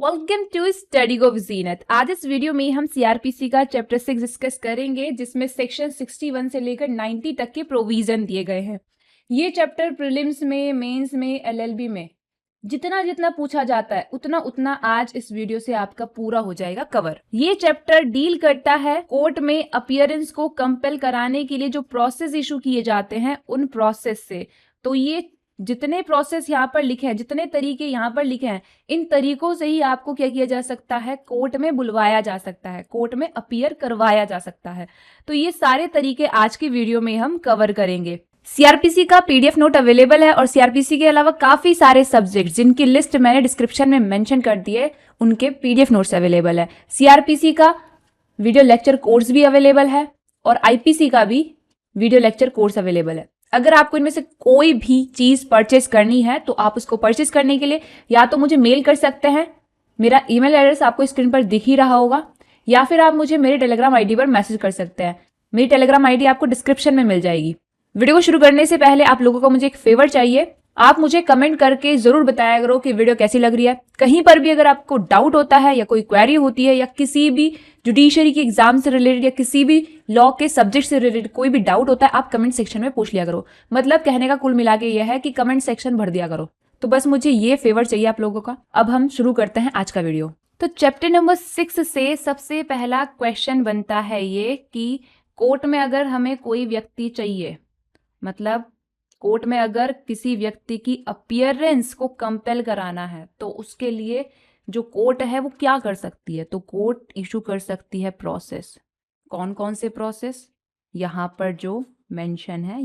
Welcome to study गो जीनत। आज इस video में हम सीआरपीसी का चैप्टर 6 डिस्कस करेंगे, जिसमें सेक्शन 61 से लेकर 90 तक के प्रोविजन दिए गए हैं। ये चैप्टर प्रीलिम्स में, मेंस में, एलएलबी में जितना जितना पूछा जाता है उतना उतना आज इस वीडियो से आपका पूरा हो जाएगा कवर। ये चैप्टर डील करता है कोर्ट में अपीयरेंस को कंपेल कराने के लिए जो प्रोसेस इशू किए जाते हैं उन प्रोसेस से। तो ये जितने प्रोसेस यहाँ पर लिखे हैं, जितने तरीके यहाँ पर लिखे हैं, इन तरीकों से ही आपको क्या किया जा सकता है, कोर्ट में बुलवाया जा सकता है, कोर्ट में अपीयर करवाया जा सकता है। तो ये सारे तरीके आज की वीडियो में हम कवर करेंगे। सीआरपीसी का पीडीएफ नोट अवेलेबल है और सीआरपीसी के अलावा काफी सारे सब्जेक्ट जिनकी लिस्ट मैंने डिस्क्रिप्शन में मेंशन कर दी है, उनके पीडीएफ नोट्स अवेलेबल है। सीआरपीसी का वीडियो लेक्चर कोर्स भी अवेलेबल है और आईपीसी का भी वीडियो लेक्चर कोर्स अवेलेबल है। अगर आपको इनमें से कोई भी चीज परचेस करनी है तो आप उसको परचेस करने के लिए या तो मुझे मेल कर सकते हैं, मेरा ईमेल एड्रेस आपको स्क्रीन पर दिख ही रहा होगा, या फिर आप मुझे मेरे टेलीग्राम आईडी पर मैसेज कर सकते हैं। मेरी टेलीग्राम आईडी आपको डिस्क्रिप्शन में मिल जाएगी। वीडियो को शुरू करने से पहले आप लोगों को मुझे एक फेवर चाहिए, आप मुझे कमेंट करके जरूर बताया करो कि वीडियो कैसी लग रही है। कहीं पर भी अगर आपको डाउट होता है या कोई क्वेरी होती है या किसी भी जुडिशरी के एग्जाम से रिलेटेड या किसी भी लॉ के सब्जेक्ट से रिलेटेड कोई भी डाउट होता है, आप कमेंट सेक्शन में पूछ लिया करो। मतलब कहने का कुल मिला के यह है कि कमेंट सेक्शन भर दिया करो। तो बस मुझे ये फेवर चाहिए आप लोगों का। अब हम शुरू करते हैं आज का वीडियो। तो चैप्टर नंबर 6 से सबसे पहला क्वेश्चन बनता है ये कि कोर्ट में अगर हमें कोई व्यक्ति चाहिए, मतलब कोर्ट में अगर किसी व्यक्ति की अपीयरेंस को कंपेल कराना है तो उसके लिए जो कोर्ट है वो क्या कर सकती है। तो कोर्ट इशू कर सकती है प्रोसेस। कौन कौन से प्रोसेस यहाँ पर जो मेंशन है,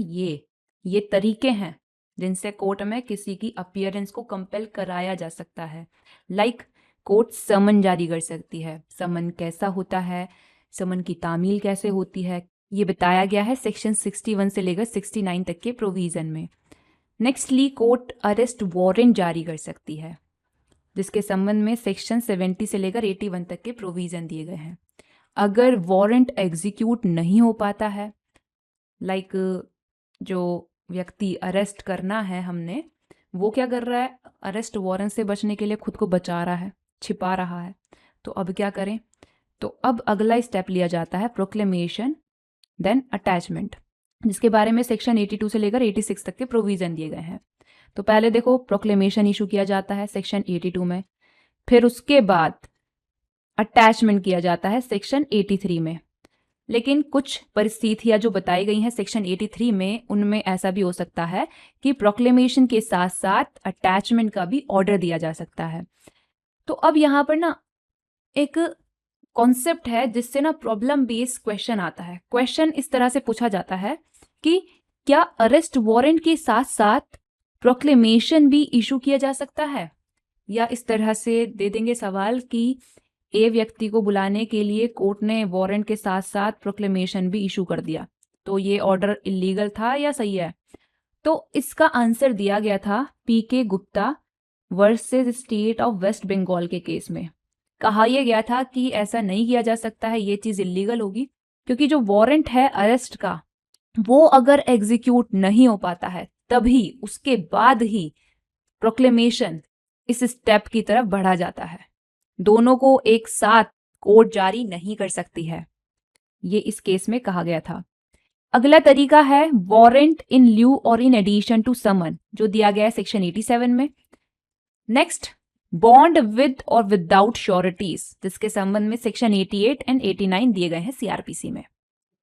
ये तरीके हैं जिनसे कोर्ट में किसी की अपीयरेंस को कंपेल कराया जा सकता है। लाइक कोर्ट समन जारी कर सकती है। समन कैसा होता है, समन की तामील कैसे होती है, ये बताया गया है सेक्शन 61 से लेकर 69 तक के प्रोविजन में। नेक्स्टली कोर्ट अरेस्ट वारंट जारी कर सकती है, जिसके संबंध में सेक्शन 70 से लेकर 81 तक के प्रोविजन दिए गए हैं। अगर वारंट एग्जीक्यूट नहीं हो पाता है, लाइक जो व्यक्ति अरेस्ट करना है हमने, वो क्या कर रहा है, अरेस्ट वारंट से बचने के लिए खुद को बचा रहा है, छिपा रहा है, तो अब क्या करें। तो अब अगला स्टेप लिया जाता है प्रोक्लेमेशन देन अटैचमेंट, जिसके बारे में सेक्शन 82 से लेकर 86 तक के प्रोविजन दिए गए हैं। तो पहले देखो प्रोक्लेमेशन इशू किया जाता है सेक्शन 82 में, फिर उसके बाद अटैचमेंट किया जाता है सेक्शन 83 में। लेकिन कुछ परिस्थितियां जो बताई गई हैं सेक्शन 83 में, उनमें ऐसा भी हो सकता है कि प्रोक्लेमेशन के साथ साथ अटैचमेंट का भी ऑर्डर दिया जा सकता है। तो अब यहाँ पर ना एक कॉन्सेप्ट है जिससे ना प्रॉब्लम बेस्ड क्वेश्चन आता है। क्वेश्चन इस तरह से पूछा जाता है कि क्या अरेस्ट वारंट के साथ साथ प्रोक्लेमेशन भी इशू किया जा सकता है। या इस तरह से दे देंगे सवाल कि ए व्यक्ति को बुलाने के लिए कोर्ट ने वारंट के साथ साथ प्रोक्लेमेशन भी इशू कर दिया, तो ये ऑर्डर इलीगल था या सही है। तो इसका आंसर दिया गया था PK Gupta versus state of west Bengal के केस में। कहा यह गया था कि ऐसा नहीं किया जा सकता है, ये चीज इलीगल होगी, क्योंकि जो वारंट है अरेस्ट का वो अगर एग्जीक्यूट नहीं हो पाता है तभी उसके बाद ही प्रोक्लेमेशन इस स्टेप की तरफ बढ़ा जाता है। दोनों को एक साथ कोर्ट जारी नहीं कर सकती है, ये इस केस में कहा गया था। अगला तरीका है वारंट इन ल्यू और इन एडिशन टू समन, जो दिया गया है सेक्शन 87 में। नेक्स्ट बॉन्ड विद और विदाउट श्योरिटीज, जिसके संबंध में सेक्शन 88 एंड 89 दिए गए हैं सीआरपीसी में।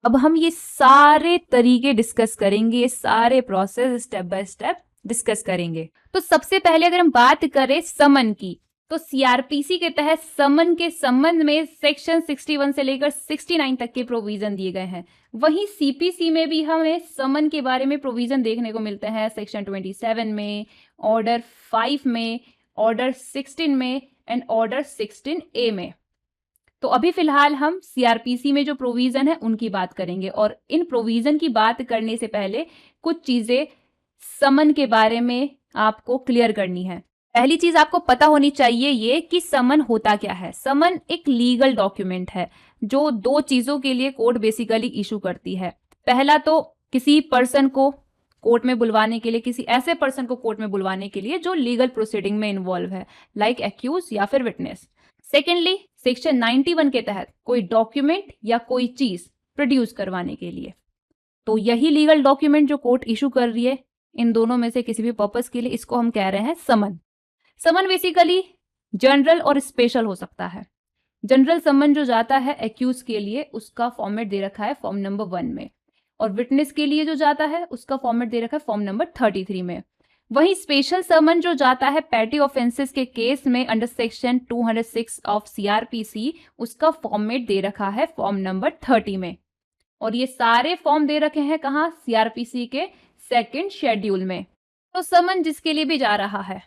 अब हम ये सारे तरीके डिस्कस करेंगे, ये सारे process step by step discuss करेंगे। तो सबसे पहले अगर हम बात करें समन की, तो सीआरपीसी के तहत समन के संबंध में सेक्शन 61 से लेकर 69 तक के प्रोविजन दिए गए हैं। वहीं सीपीसी में भी हमें समन के बारे में प्रोविजन देखने को मिलते हैं सेक्शन 27 में, ऑर्डर 5 में, ऑर्डर 16 में एंड ऑर्डर 16A में। तो अभी फिलहाल हम सीआरपीसी में जो प्रोविजन है उनकी बात करेंगे, और इन प्रोविजन की बात करने से पहले कुछ चीजें समन के बारे में आपको क्लियर करनी है। पहली चीज आपको पता होनी चाहिए ये कि समन होता क्या है। समन एक लीगल डॉक्यूमेंट है जो दो चीजों के लिए कोर्ट बेसिकली इशू करती है। पहला तो किसी पर्सन को कोर्ट में बुलवाने के लिए, किसी ऐसे पर्सन को कोर्ट में बुलवाने के लिए जो लीगल प्रोसीडिंग में इन्वॉल्व है, लाइक एक्यूज या फिर विटनेस। सेकेंडली, सेक्शन 91 के तहत कोई डॉक्यूमेंट या कोई चीज प्रोड्यूस करवाने के लिए। तो यही लीगल डॉक्यूमेंट जो कोर्ट इशू कर रही है, इन दोनों में से किसी भी पर्पस के लिए, इसको हम कह रहे हैं समन। समन बेसिकली जनरल और स्पेशल हो सकता है। जनरल समन जो जाता है एक्यूज के लिए, उसका फॉर्मेट दे रखा है फॉर्म नंबर 1 में, और विटनेस के लिए जो जाता है उसका फॉर्मेट दे रखा है फॉर्म नंबर 33 में। वहीं स्पेशल समन जो जाता है पैटी ऑफेंसेस के केस में अंडर सेक्शन 206 ऑफ सीआरपीसी, उसका फॉर्मेट दे रखा है फॉर्म नंबर 30 में। और ये सारे फॉर्म दे रखे हैं कहाँ? सीआरपीसी के सेकंड शेड्यूल में। तो समन जिसके लिए भी जा रहा है,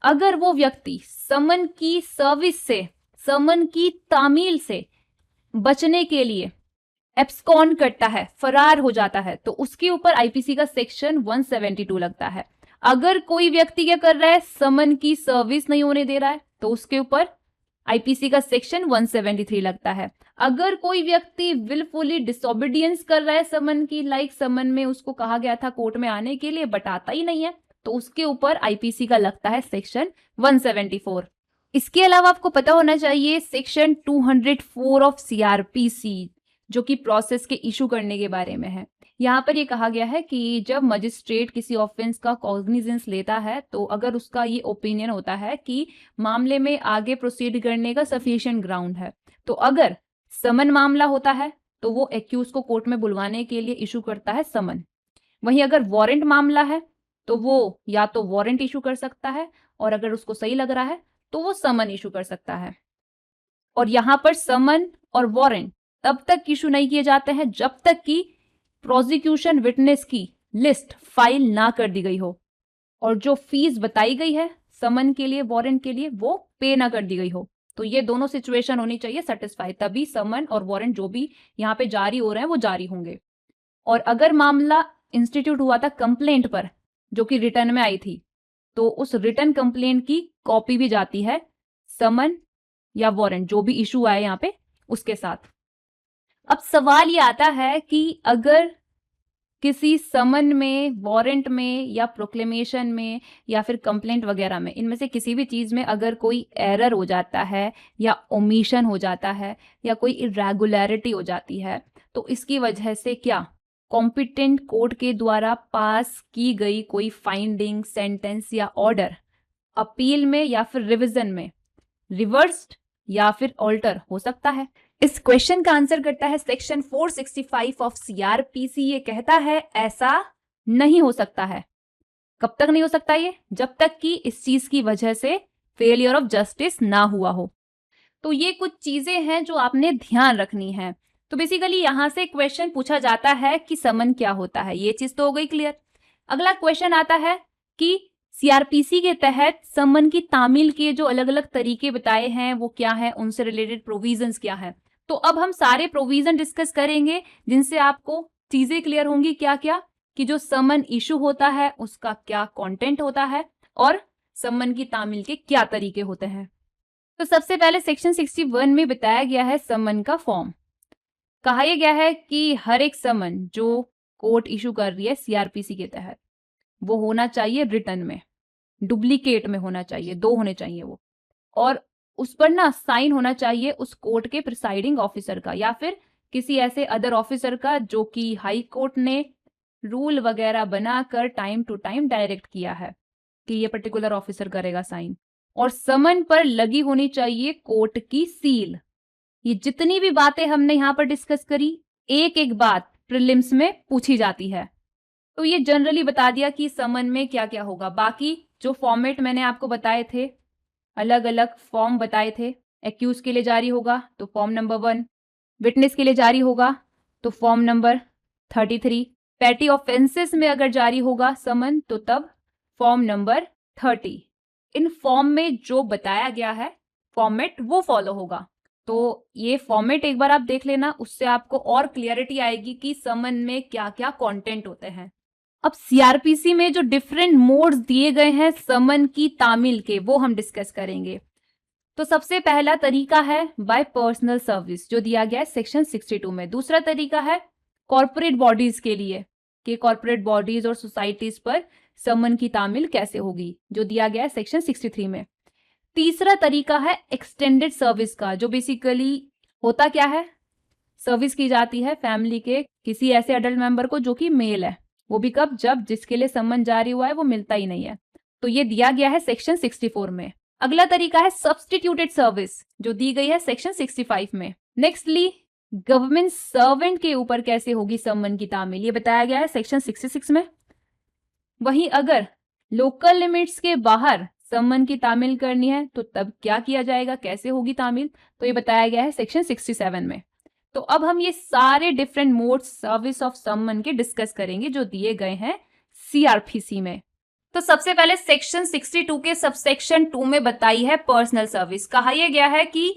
अगर वो व्यक्ति समन की सर्विस से, समन की तामील से बचने के लिए एब्सकॉन्ड करता है, फरार हो जाता है, तो उसके ऊपर आईपीसी का सेक्शन 172 लगता है। अगर कोई व्यक्ति क्या कर रहा है, समन की सर्विस नहीं होने दे रहा है, तो उसके ऊपर आईपीसी का सेक्शन 173 लगता है। अगर कोई व्यक्ति विलफुली डिसोबीडियंस कर रहा है समन की, लाइक समन में उसको कहा गया था कोर्ट में आने के लिए बट आता ही नहीं है, तो उसके ऊपर आईपीसी का लगता है सेक्शन 174। इसके अलावा आपको पता होना चाहिए सेक्शन 204 ऑफ सीआरपीसी, जो कि प्रोसेस के इशू करने के बारे में है। यहाँ पर ये कहा गया है कि जब मजिस्ट्रेट किसी ऑफेंस का कॉग्निजेंस लेता है, तो अगर उसका ये ओपिनियन होता है कि मामले में आगे प्रोसीड करने का सफिशिएंट ग्राउंड है, तो अगर समन मामला होता है तो वो एक्यूज को कोर्ट में बुलवाने के लिए इशू करता है समन। वहीं अगर वारंट मामला है तो वो या तो वारंट इशू कर सकता है, और अगर उसको सही लग रहा है तो वो समन इशू कर सकता है। और यहाँ पर समन और वारंट तब तक इशू नहीं किए जाते हैं जब तक कि प्रोसिक्यूशन विटनेस की लिस्ट फाइल ना कर दी गई हो, और जो फीस बताई गई है समन के लिए, वारंट के लिए, वो पे ना कर दी गई हो। तो ये दोनों सिचुएशन होनी चाहिए सेटिस्फाई, तभी समन और वारंट जो भी यहाँ पे जारी हो रहे हैं वो जारी होंगे। और अगर मामला इंस्टीट्यूट हुआ था कंप्लेंट पर, जो कि रिटर्न में आई थी, तो उस रिटर्न कंप्लेंट की कॉपी भी जाती है समन या वारंट जो भी इशू आए यहाँ पे उसके साथ। अब सवाल ये आता है कि अगर किसी समन में, वारंट में या प्रोक्लेमेशन में या फिर कंप्लेंट वगैरह में, इनमें से किसी भी चीज में अगर कोई एरर हो जाता है या ओमिशन हो जाता है या कोई इरेगुलरिटी हो जाती है, तो इसकी वजह से क्या कॉम्पिटेंट कोर्ट के द्वारा पास की गई कोई फाइंडिंग, सेंटेंस या ऑर्डर अपील में या फिर रिवीजन में रिवर्स्ड या फिर ऑल्टर हो सकता है। इस क्वेश्चन का आंसर करता है सेक्शन 465 ऑफ सीआरपीसी। ये कहता है ऐसा नहीं हो सकता है। कब तक नहीं हो सकता ये? जब तक कि इस चीज की वजह से फेलियर ऑफ जस्टिस ना हुआ हो। तो ये कुछ चीजें हैं जो आपने ध्यान रखनी है। तो बेसिकली यहां से क्वेश्चन पूछा जाता है कि समन क्या होता है, ये चीज तो हो गई क्लियर। अगला क्वेश्चन आता है कि सीआरपीसी के तहत समन की तामील के जो अलग अलग तरीके बताए हैं वो क्या है, उनसे रिलेटेड प्रोविजंस क्या है। तो अब हम सारे प्रोविजन डिस्कस करेंगे जिनसे आपको चीजें क्लियर होंगी क्या क्या, कि जो समन इशू होता है उसका क्या कंटेंट होता है और समन की तामील के क्या तरीके होते हैं। तो सबसे पहले सेक्शन 61 में बताया गया है समन का फॉर्म। कहा यह गया है कि हर एक समन जो कोर्ट इशू कर रही है सीआरपीसी के तहत, वो होना चाहिए रिटर्न में, डुप्लीकेट में होना चाहिए, 2 होने चाहिए वो, और उस पर ना साइन होना चाहिए उस कोर्ट के प्रिसाइडिंग ऑफिसर का या फिर किसी ऐसे अदर ऑफिसर का जो कि हाई कोर्ट ने रूल वगैरह बनाकर टाइम टू टाइम डायरेक्ट किया है कि ये पर्टिकुलर ऑफिसर करेगा साइन। और समन पर लगी होनी चाहिए कोर्ट की सील। ये जितनी भी बातें हमने यहाँ पर डिस्कस करी, एक एक बात प्रीलिम्स में पूछी जाती है। तो ये जनरली बता दिया कि समन में क्या क्या होगा। बाकी जो फॉर्मेट मैंने आपको बताए थे, अलग अलग फॉर्म बताए थे, एक्यूज के लिए जारी होगा तो फॉर्म नंबर 1, विटनेस के लिए जारी होगा तो फॉर्म नंबर 33, पैटी ऑफेंसेस में अगर जारी होगा समन तो तब फॉर्म नंबर 30। इन फॉर्म में जो बताया गया है फॉर्मेट वो फॉलो होगा। तो ये फॉर्मेट एक बार आप देख लेना, उससे आपको और क्लियरिटी आएगी कि समन में क्या क्या कंटेंट होते हैं। अब सीआरपीसी में जो डिफरेंट मोड्स दिए गए हैं समन की तामील के, वो हम डिस्कस करेंगे। तो सबसे पहला तरीका है बाय पर्सनल सर्विस, जो दिया गया है सेक्शन 62 में। दूसरा तरीका है कॉर्पोरेट बॉडीज के लिए, कि कॉर्पोरेट बॉडीज और सोसाइटीज पर समन की तामील कैसे होगी, जो दिया गया है सेक्शन 63 में। तीसरा तरीका है एक्सटेंडेड सर्विस का, जो बेसिकली होता क्या है, सर्विस की जाती है फैमिली के किसी ऐसे अडल्ट मेंबर को जो कि मेल है, वो भी कब, जब जिसके लिए समन जारी हुआ है वो मिलता ही नहीं है। तो ये दिया गया है सेक्शन 64 में। अगला तरीका है सब्सटीट्यूटेड सर्विस, जो दी गई है सेक्शन 65 में। नेक्स्टली गवर्नमेंट सर्वेंट के ऊपर कैसे होगी समन की तामील, ये बताया गया है सेक्शन 66 में। वहीं अगर लोकल लिमिट्स के बाहर समन की तामील करनी है तो तब क्या किया जाएगा, कैसे होगी तामील, तो ये बताया गया है सेक्शन 67 में। तो अब हम ये सारे डिफरेंट मोड्स सर्विस ऑफ समन के डिस्कस करेंगे जो दिए गए हैं सीआरपीसी में। तो सबसे पहले सेक्शन 62 के सबसेक्शन 2 में बताई है पर्सनल सर्विस। कहा यह गया है कि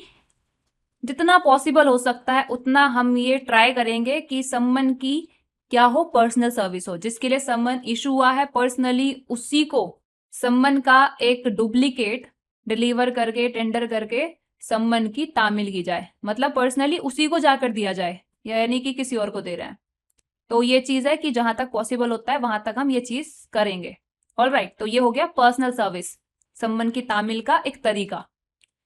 जितना पॉसिबल हो सकता है उतना हम ये ट्राई करेंगे कि समन की क्या हो, पर्सनल सर्विस हो। जिसके लिए समन इशू हुआ है पर्सनली, उसी को समन का एक डुप्लीकेट डिलीवर करके, टेंडर करके समन की तामील की जाए, मतलब पर्सनली उसी को जाकर दिया जाए, यानी कि किसी और को दे रहे हैं। तो ये चीज है कि जहां तक पॉसिबल होता है वहां तक हम ये चीज करेंगे। ऑलराइट, तो ये हो गया पर्सनल सर्विस, समन की तामील का एक तरीका।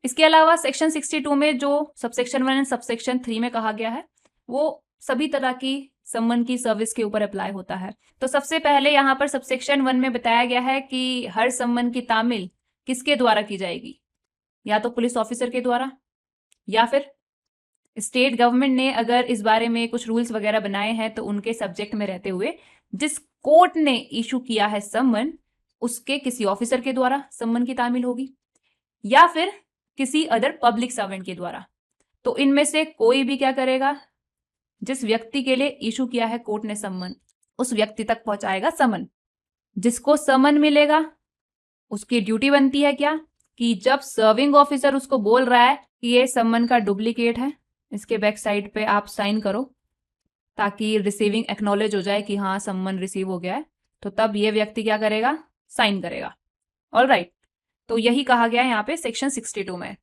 इसके अलावा सेक्शन 62 में जो सबसेक्शन 1 एंड सबसेक्शन 3 में कहा गया है वो सभी तरह की समन की सर्विस के ऊपर अप्लाई होता है। तो सबसे पहले यहाँ पर सबसेक्शन 1 में बताया गया है कि हर समन की तामील किसके द्वारा की जाएगी, या तो पुलिस ऑफिसर के द्वारा, या फिर स्टेट गवर्नमेंट ने अगर इस बारे में कुछ रूल्स वगैरह बनाए हैं तो उनके सब्जेक्ट में रहते हुए जिस कोर्ट ने इशू किया है समन, उसके किसी ऑफिसर के द्वारा समन की तामील होगी, या फिर किसी अदर पब्लिक सर्वेंट के द्वारा। तो इनमें से कोई भी क्या करेगा, जिस व्यक्ति के लिए इशू किया है कोर्ट ने समन, उस व्यक्ति तक पहुंचाएगा समन। जिसको समन मिलेगा उसकी ड्यूटी बनती है क्या, कि जब सर्विंग ऑफिसर उसको बोल रहा है कि ये समन का डुप्लीकेट है, इसके बैक साइड पे आप साइन करो ताकि रिसीविंग एक्नॉलेज हो जाए कि हाँ समन रिसीव हो गया है, तो तब ये व्यक्ति क्या करेगा, साइन करेगा। ऑलराइट, तो यही कहा गया है यहाँ पे सेक्शन 62 में।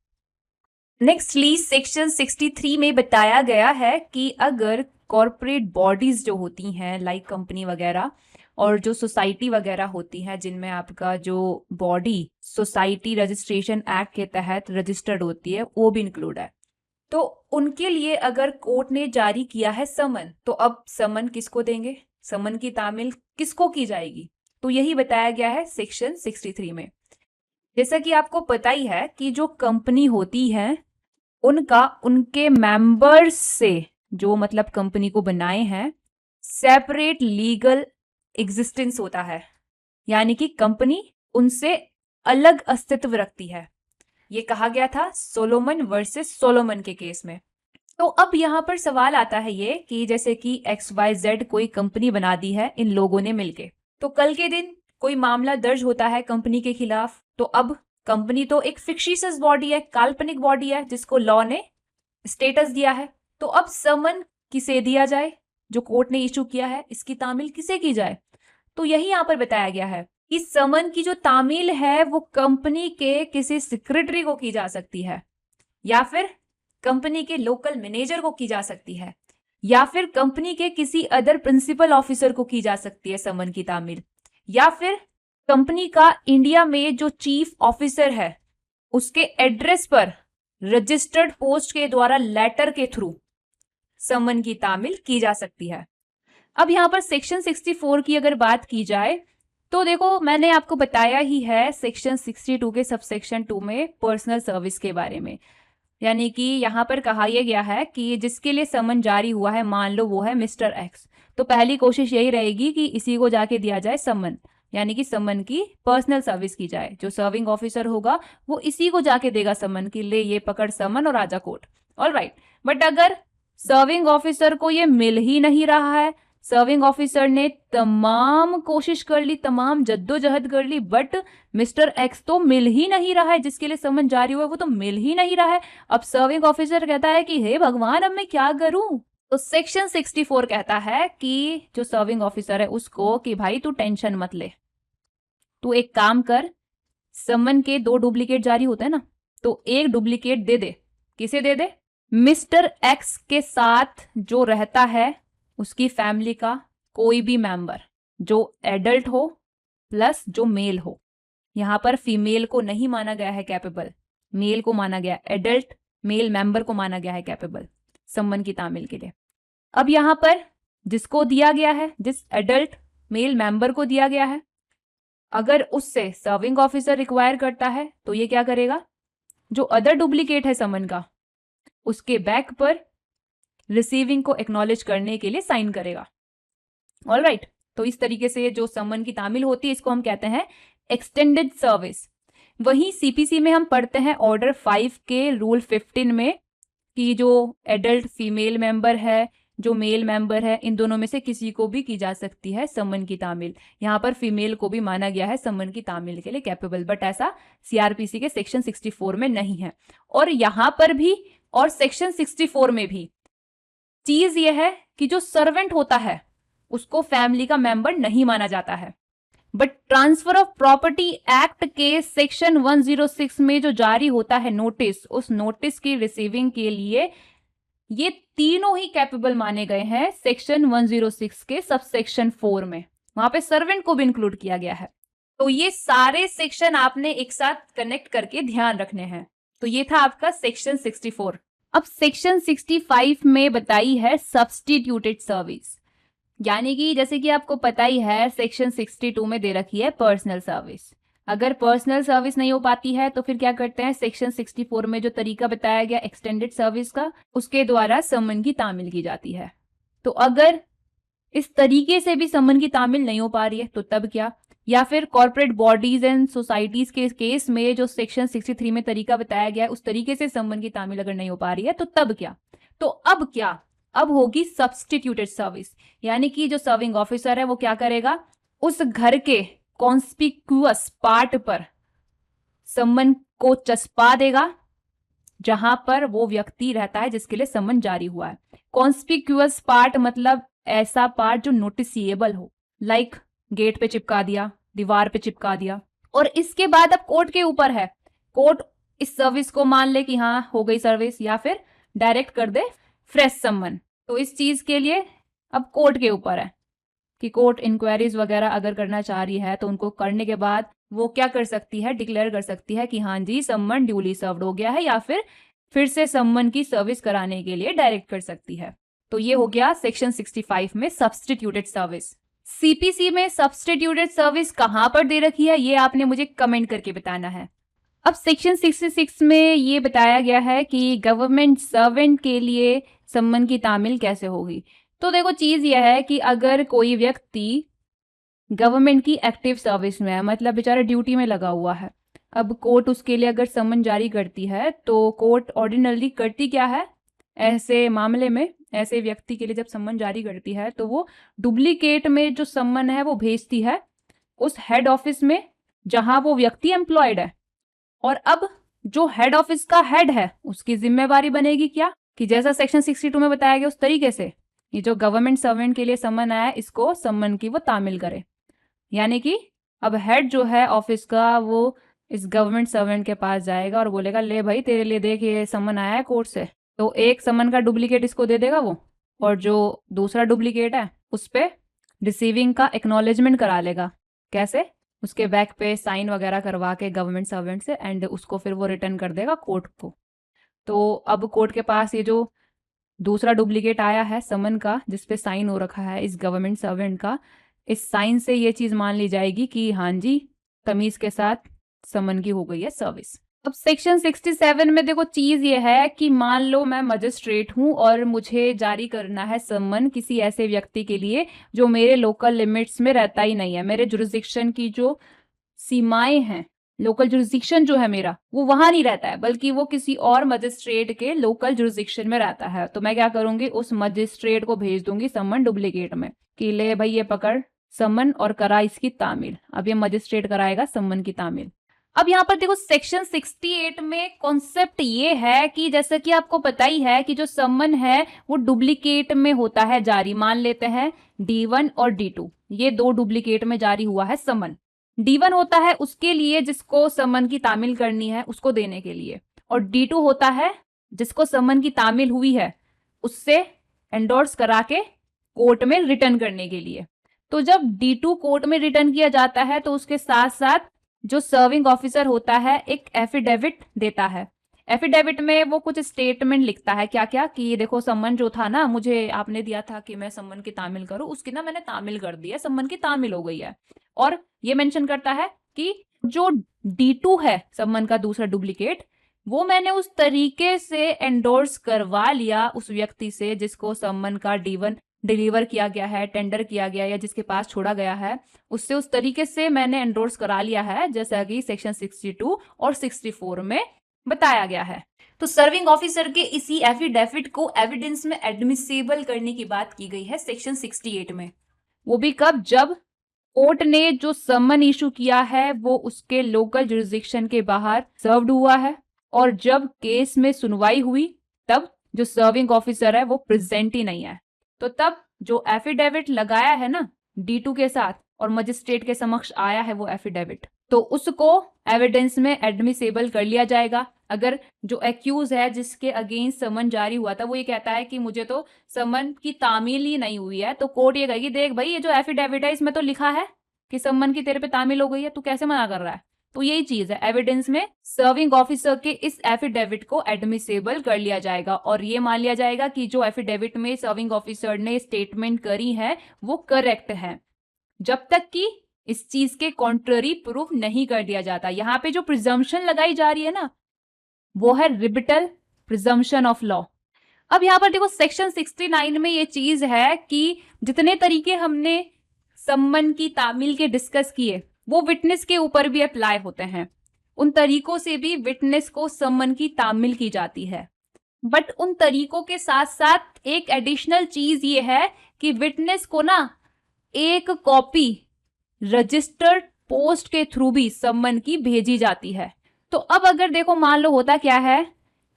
नेक्स्टली सेक्शन 63 में बताया गया है कि अगर कॉर्पोरेट बॉडीज जो होती हैं लाइक कंपनी वगैरह और जो सोसाइटी वगैरह होती है जिनमें आपका जो बॉडी सोसाइटी रजिस्ट्रेशन एक्ट के तहत रजिस्टर्ड होती है वो भी इंक्लूड है, तो उनके लिए अगर कोर्ट ने जारी किया है समन, तो अब समन किसको देंगे, समन की तामील किसको की जाएगी, तो यही बताया गया है सेक्शन 63 में। जैसा कि आपको पता ही है कि जो कंपनी होती है उनका उनके मेंबर्स से, जो मतलब कंपनी को बनाए हैं, सेपरेट लीगल एग्जिस्टेंस होता है, यानी कि कंपनी उनसे अलग अस्तित्व रखती है। ये कहा गया था सोलोमन वर्सेस सोलोमन के केस में। तो अब यहाँ पर सवाल आता है ये कि जैसे कि XYZ कोई कंपनी बना दी है इन लोगों ने मिलके, तो कल के दिन कोई मामला दर्ज होता है कंपनी के खिलाफ, तो अब कंपनी तो एक फिक्शियस बॉडी है, काल्पनिक बॉडी है जिसको लॉ ने स्टेटस दिया है, तो अब समन किसे दिया जाए, जो कोर्ट ने इशू किया है इसकी तामील किसे की जाए, तो यही यहाँ पर बताया गया है कि समन की जो तामील है वो कंपनी के किसी सेक्रेटरी को की जा सकती है, या फिर कंपनी के लोकल मैनेजर को की जा सकती है, या फिर कंपनी के किसी अदर प्रिंसिपल ऑफिसर को की जा सकती है समन की तामील, या फिर कंपनी का इंडिया में जो चीफ ऑफिसर है उसके एड्रेस पर रजिस्टर्ड पोस्ट के द्वारा लेटर के थ्रू समन की तामील की जा सकती है। अब यहां पर सेक्शन 64 की अगर बात की जाए तो देखो मैंने आपको बताया ही है सेक्शन 62 के सबसेक्शन 2 में पर्सनल सर्विस के बारे में, यानी कि यहाँ पर कहा यह गया है कि जिसके लिए समन जारी हुआ है, मान लो वो है मिस्टर एक्स, तो पहली कोशिश यही रहेगी कि इसी को जाके दिया जाए समन, यानी कि समन की पर्सनल सर्विस की जाए। जो सर्विंग ऑफिसर होगा वो इसी को जाके देगा समन की, ले ये पकड़ समन और आजा कोर्ट। ऑलराइट, बट अगर सर्विंग ऑफिसर को ये मिल ही नहीं रहा है, सर्विंग ऑफिसर ने तमाम कोशिश कर ली, तमाम जद्दोजहद कर ली, बट मिस्टर एक्स तो मिल ही नहीं रहा है, जिसके लिए समन जारी हुआ है वो तो मिल ही नहीं रहा है। अब सर्विंग ऑफिसर कहता है कि हे भगवान अब मैं क्या करूं, तो सेक्शन 64 कहता है कि जो सर्विंग ऑफिसर है उसको कि भाई तू टेंशन मत ले, तू एक काम कर, समन के 2 डुप्लीकेट जारी होते हैं ना, तो एक डुप्लीकेट दे दे। किसे दे दे, मिस्टर एक्स के साथ जो रहता है उसकी फैमिली का कोई भी मेंबर जो एडल्ट हो प्लस जो मेल हो, यहाँ पर फीमेल को नहीं माना गया है कैपेबल, मेल को माना गया, एडल्ट मेल मेंबर को माना गया है कैपेबल सम्मन की तामील के लिए। अब यहाँ पर जिसको दिया गया है, जिस एडल्ट मेल मेंबर को दिया गया है, अगर उससे सर्विंग ऑफिसर रिक्वायर करता है तो ये क्या करेगा, जो अदर डुप्लीकेट है समन का उसके बैक पर रिसीविंग को एक्नॉलेज करने के लिए साइन करेगा। ऑलराइट, तो इस तरीके से जो समन की तामील होती है इसको हम कहते हैं एक्सटेंडेड सर्विस। वहीं सीपीसी में हम पढ़ते हैं ऑर्डर 5 के रूल 15 में कि जो एडल्ट फीमेल मेंबर है, जो मेल मेंबर है, इन दोनों में से किसी को भी की जा सकती है समन की तामील। यहाँ पर फीमेल को भी माना गया है समन की तामील के लिए कैपेबल, बट ऐसा सीआरपीसी के सेक्शन 64 में नहीं है। और यहाँ पर भी और सेक्शन 64 में भी चीज यह है कि जो सर्वेंट होता है उसको फैमिली का मेंबर नहीं माना जाता है, but transfer of property act के सेक्शन 106 में जो जारी होता है नोटिस, उस नोटिस की रिसीविंग के लिए ये तीनों ही कैपेबल माने गए हैं सेक्शन 106 के सबसेक्शन 4 में। वहां पे सर्वेंट को भी इंक्लूड किया गया है। तो ये सारे सेक्शन आपने एक साथ कनेक्ट करके ध्यान रखने हैं। तो ये था आपका सेक्शन 64। अब सेक्शन 65 में बताई है सब्स्टिट्यूटेड सर्विस, यानी कि जैसे कि आपको पता ही है सेक्शन 62 में दे रखी है पर्सनल सर्विस। अगर पर्सनल सर्विस नहीं हो पाती है तो फिर क्या करते हैं, सेक्शन 64 में जो तरीका बताया गया एक्सटेंडेड सर्विस का, उसके द्वारा समन की तामील की जाती है। तो अगर इस तरीके से भी समन की तामील नहीं हो पा रही है तो तब क्या, या फिर कॉर्पोरेट बॉडीज एंड सोसाइटीज के केस में जो सेक्शन 63 में तरीका बताया गया है उस तरीके से समन की तामील अगर नहीं हो पा रही है तो तब क्या। तो अब क्या, अब होगी सब्स्टिट्यूटेड सर्विस, यानी कि जो सर्विंग ऑफिसर है वो क्या करेगा, उस घर के कॉन्स्पिक्यूअस पार्ट पर सम्मन को चस्पा देगा जहां पर वो व्यक्ति रहता है जिसके लिए सम्मन जारी हुआ है। कॉन्स्पिक्यूअस पार्ट मतलब ऐसा पार्ट जो नोटिसिएबल हो, लाइक गेट पे चिपका दिया, दीवार पे चिपका दिया। और इसके बाद अब कोर्ट के ऊपर है, कोर्ट इस सर्विस को मान ले कि हाँ हो गई सर्विस, या फिर डायरेक्ट कर दे फ्रेश सम्मन। तो इस चीज के लिए अब कोर्ट के ऊपर है कि कोर्ट इंक्वायरीज वगैरह अगर करना चाह रही है तो उनको करने के बाद वो क्या कर सकती है, डिक्लेयर कर सकती है कि हाँ जी सम्मन ड्यूली सर्व्ड हो गया है, या फिर से सम्मन की सर्विस कराने के लिए डायरेक्ट कर सकती है। तो ये हो गया सेक्शन 65 में सब्स्टिट्यूटेड सर्विस। सीपीसी में सब्स्टिट्यूटेड सर्विस कहां पर दे रखी है ये आपने मुझे कमेंट करके बताना है। अब सेक्शन 66 में ये बताया गया है कि गवर्नमेंट सर्वेंट के लिए सम्मन की तामील कैसे होगी। तो देखो चीज यह है कि अगर कोई व्यक्ति गवर्नमेंट की एक्टिव सर्विस में है, मतलब बेचारा ड्यूटी में लगा हुआ है, अब कोर्ट उसके लिए अगर सम्मन जारी करती है तो कोर्ट ऑर्डिनरली करती क्या है, ऐसे मामले में ऐसे व्यक्ति के लिए जब सम्मन जारी करती है तो वो डुप्लीकेट में जो सम्मन है वो भेजती है उस हेड ऑफिस में जहां वो व्यक्ति एम्प्लॉयड है। और अब जो हेड ऑफिस का हेड है उसकी जिम्मेवारी बनेगी क्या, कि जैसा सेक्शन 62 में बताया गया उस तरीके से ये जो गवर्नमेंट सर्वेंट के लिए सम्मन आया इसको सम्मन की वो तामील करे। यानी कि अब हेड जो है ऑफिस का वो इस गवर्नमेंट सर्वेंट के पास जाएगा और बोलेगा ले भाई तेरे लिए देख ये सम्मन आया है कोर्ट से, तो एक सम्मन का डुप्लीकेट इसको दे देगा वो, और जो दूसरा डुप्लीकेट है उस पर रिसीविंग का एक्नॉलेजमेंट करा लेगा। कैसे, उसके बैक पे साइन वगैरह करवा के गवर्नमेंट सर्वेंट से, एंड उसको फिर वो रिटर्न कर देगा कोर्ट को। तो अब कोर्ट के पास ये जो दूसरा डुप्लीकेट आया है समन का जिसपे साइन हो रखा है इस गवर्नमेंट सर्वेंट का, इस साइन से ये चीज मान ली जाएगी कि हाँ जी तमीज के साथ समन की हो गई है सर्विस। अब सेक्शन 67 में देखो चीज ये है कि मान लो मैं मजिस्ट्रेट हूं और मुझे जारी करना है सम्मन किसी ऐसे व्यक्ति के लिए जो मेरे लोकल लिमिट्स में रहता ही नहीं है, मेरे जुरिस्डिक्शन की जो सीमाएं हैं, लोकल जुरिस्डिक्शन जो है मेरा वो वहां नहीं रहता है बल्कि वो किसी और मजिस्ट्रेट के लोकल जुरिस्डिक्शन में रहता है। तो मैं क्या करूंगी, उस मजिस्ट्रेट को भेज दूंगी सम्मन डुप्लीकेट में कि ले भाई ये पकड़ सम्मन और करा इसकी तामील। अब ये मजिस्ट्रेट कराएगा सम्मन की तामील। अब यहाँ पर देखो सेक्शन 68 में कॉन्सेप्ट ये है कि जैसा कि आपको पता ही है कि जो सम्मन है वो डुप्लीकेट में होता है जारी। मान लेते हैं D1 और D2, ये दो डुप्लीकेट में जारी हुआ है सम्मन। D1 होता है उसके लिए जिसको सम्मन की तामील करनी है उसको देने के लिए, और D2 होता है जिसको सम्मन की तामील हुई है उससे एंडोर्स करा के कोर्ट में रिटर्न करने के लिए। तो जब D2 कोर्ट में रिटर्न किया जाता है तो उसके साथ साथ जो सर्विंग ऑफिसर होता है एक एफिडेविट देता है। एफिडेविट में वो कुछ स्टेटमेंट लिखता है, क्या क्या, कि ये देखो सम्मन जो था ना, मुझे आपने दिया था कि मैं सम्मन की तामील करूं, उसकी ना मैंने तामील कर दी है, सम्मन की तामील हो गई है। और ये मेंशन करता है कि जो D2 है सम्मन का दूसरा डुप्लीकेट, वो मैंने उस तरीके से एंडोर्स करवा लिया उस व्यक्ति से जिसको सम्मन का D1 डिलीवर किया गया है, टेंडर किया गया या जिसके पास छोड़ा गया है, उससे उस तरीके से मैंने एंडोर्स करा लिया है जैसा कि सेक्शन 62 और 64 में बताया गया है। तो सर्विंग ऑफिसर के इसी एफिडेविट को एविडेंस में एडमिसिबल करने की बात की गई है सेक्शन 68 में। वो भी कब? जब कोर्ट ने जो समन इशू किया है वो उसके लोकल जुरिस्डिक्शन के बाहर सर्व्ड हुआ है और जब केस में सुनवाई हुई तब जो सर्विंग ऑफिसर है वो प्रेजेंट ही नहीं है। तो तब जो एफिडेविट लगाया है ना D2 के साथ और मजिस्ट्रेट के समक्ष आया है वो एफिडेविट, तो उसको एविडेंस में एडमिसेबल कर लिया जाएगा। अगर जो एक्यूज है जिसके अगेंस्ट समन जारी हुआ था वो ये कहता है कि मुझे तो समन की तामील ही नहीं हुई है, तो कोर्ट ये कहेगी देख भाई ये जो एफिडेविट है इसमें तो लिखा है कि समन की तेरे पे तामील हो गई है, तू कैसे मना कर रहा है। तो यही चीज है, एविडेंस में सर्विंग ऑफिसर के इस एफिडेविट को एडमिसेबल कर लिया जाएगा और ये मान लिया जाएगा कि जो एफिडेविट में सर्विंग ऑफिसर ने स्टेटमेंट करी है वो करेक्ट है, जब तक कि इस चीज के कॉन्ट्ररी प्रूफ नहीं कर दिया जाता। यहाँ पे जो प्रिजम्पशन लगाई जा रही है ना वो है रिबिटल प्रिजम्पशन ऑफ लॉ। अब यहाँ पर देखो सेक्शन 69 में ये चीज है कि जितने तरीके हमने सम्मन की तामील के डिस्कस किए वो विटनेस के ऊपर भी अप्लाई होते हैं। उन तरीकों से भी विटनेस को सम्मन की तामील की जाती है, बट उन तरीकों के साथ साथ एक एडिशनल चीज ये है कि विटनेस को ना एक कॉपी रजिस्टर्ड पोस्ट के थ्रू भी सम्मन की भेजी जाती है। तो अब अगर देखो मान लो होता क्या है